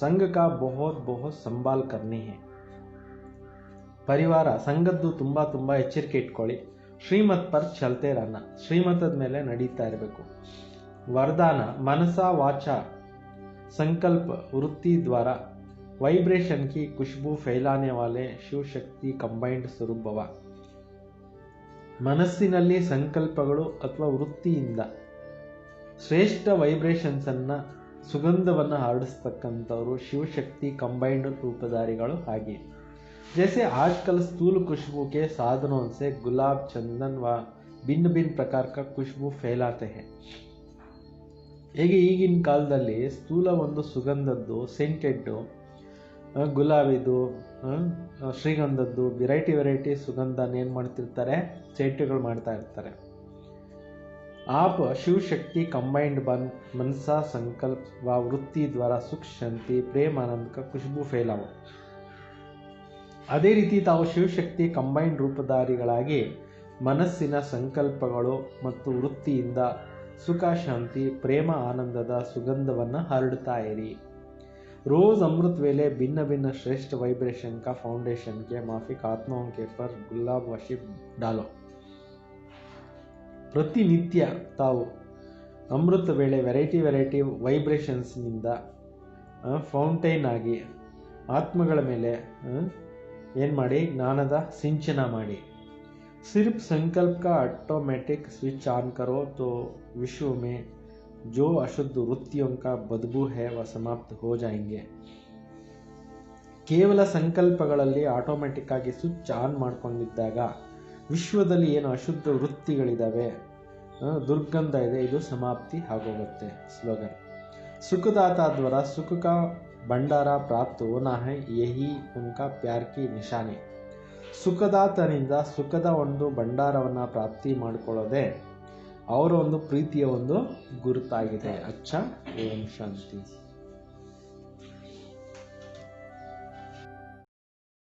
ಸಂಘ ಕಾ ಬಹುತ್ ಬಹುತ್ ಸಂಭಾಲ್ ಕರ್ನಿ ಹೈ. ಪರಿವಾರ ಸಂಘದ್ದು ತುಂಬ ಎಚ್ಚರಿಕೆ ಇಟ್ಕೊಳ್ಳಿ. ಶ್ರೀಮತ್ ಪರ್ ಚಲ್ತೆ ರನ್ನ. ಶ್ರೀಮತದ ಮೇಲೆ ನಡೀತಾ ಇರಬೇಕು. ವರದಾನ, ಮನಸ ವಾಚ संकल्प वृत्ति द्वारा वाइब्रेशन की खुशबू फैलाने वाले शिव शक्ति कंबाइंड स्वरूप भव. ಮನಸ್ಸಿನಲ್ಲಿ ಸಂಕಲ್ಪಗಳು ಅಥವಾ ವೃತ್ತಿಯಿಂದ ಶ್ರೇಷ್ಠ ವೈಬ್ರೇಷನ್ಸ್ ಅನ್ನ ಸುಗಂಧವನ್ನು ಹರಡಿಸ್ತಕ್ಕಂಥವರು ಶಿವಶಕ್ತಿ ಕಂಬೈಂಡ್ ರೂಪಧಾರಿಗಳು ಆಗಿ. जैसे आजकल स्थूल खुशबू के साधनों से गुलाब, चंदन व भिन्न भिन्न प्रकार का खुशबू फैलाते हैं. ಹೇಗೆ ಈಗಿನ ಕಾಲದಲ್ಲಿ ಸ್ಥೂಲ ಒಂದು ಸುಗಂಧದ್ದು, ಸೆಂಟೆಡ್ಡು, ಗುಲಾಬಿದು, ಶ್ರೀಗಂಧದ್ದು ವೆರೈಟಿ ಸುಗಂಧನ ಏನು ಮಾಡ್ತಿರ್ತಾರೆ, ಸೆಂಟುಗಳು ಮಾಡ್ತಾ ಇರ್ತಾರೆ. आप शिव शक्ति कंबाइंड मनसा संकल्प व वृत्ति द्वारा सुख शांति प्रेम आनंद का खुशबू फैलाओ. ಅದೇ ರೀತಿ ತಾವು ಶಿವಶಕ್ತಿ ಕಂಬೈಂಡ್ ರೂಪಧಾರಿಗಳಾಗಿ ಮನಸ್ಸಿನ ಸಂಕಲ್ಪಗಳು ಮತ್ತು ವೃತ್ತಿಯಿಂದ ಸುಖ ಶಾಂತಿ ಪ್ರೇಮ ಆನಂದದ ಸುಗಂಧವನ್ನು ಹರಡ್ತಾ ಇರಿ. रोज अमृत वेले भिन्न भिन्न श्रेष्ठ वाइब्रेशन का फाउंडेशन के माफिक आत्माओं के पर गुलाब वशिप डालो. ಪ್ರತಿನಿತ್ಯ ತಾವು ಅಮೃತ ವೇಳೆ ವೆರೈಟಿ ವೈಬ್ರೇಷನ್ಸ್ನಿಂದ ಫೌಂಟೈನ್ ಆಗಿ ಆತ್ಮಗಳ ಮೇಲೆ ಏನು ಮಾಡಿ, ಜ್ಞಾನದ ಸಿಂಚನ ಮಾಡಿ. सिर्फ संकल्प का ऑटोमेटिक स्विच ऑन करो तो विश्व में जो अशुद्ध वृत्तियों का बदबू है वह समाप्त हो जाएंगे. ಕೇವಲ ಸಂಕಲ್ಪಗಳಲ್ಲಿ ಆಟೋಮೆಟಿಕ್ ಆಗಿ ಸ್ವಿಚ್ ಆನ್ ಮಾಡ್ಕೊಂಡಿದ್ದಾಗ ವಿಶ್ವದಲ್ಲಿ ಏನು ಅಶುದ್ಧ ವೃತ್ತಿಗಳಿದ್ದಾವೆ, ದುರ್ಗಂಧ ಇದೆ, ಇದು ಸಮಾಪ್ತಿ ಆಗೋಗುತ್ತೆ. ಸ್ಲೋಗನ್, ಸುಖದಾತಾ ದ್ವಾರ ಸುಖ ಕಾ ಭಂಡಾರ ಪ್ರಾಪ್ತ ಹೋನಾ ಹೈ, ಯಹಿ ಉನ್ಕಾ ಪ್ಯಾರ್ ಕಿ ನಿಶಾನಿ. ಸುಖದಾತನಿಂದ ಸುಖದ ಒಂದು ಭಂಡಾರವನ್ನು ಪ್ರಾಪ್ತಿ ಮಾಡಿಕೊಳ್ಳೋದೆ ಅವರ ಒಂದು ಪ್ರೀತಿಯ ಒಂದು ಗುರುತಾಗಿದೆ. ಅಚ್ಚ, ಓಂ ಶಾಂತಿ.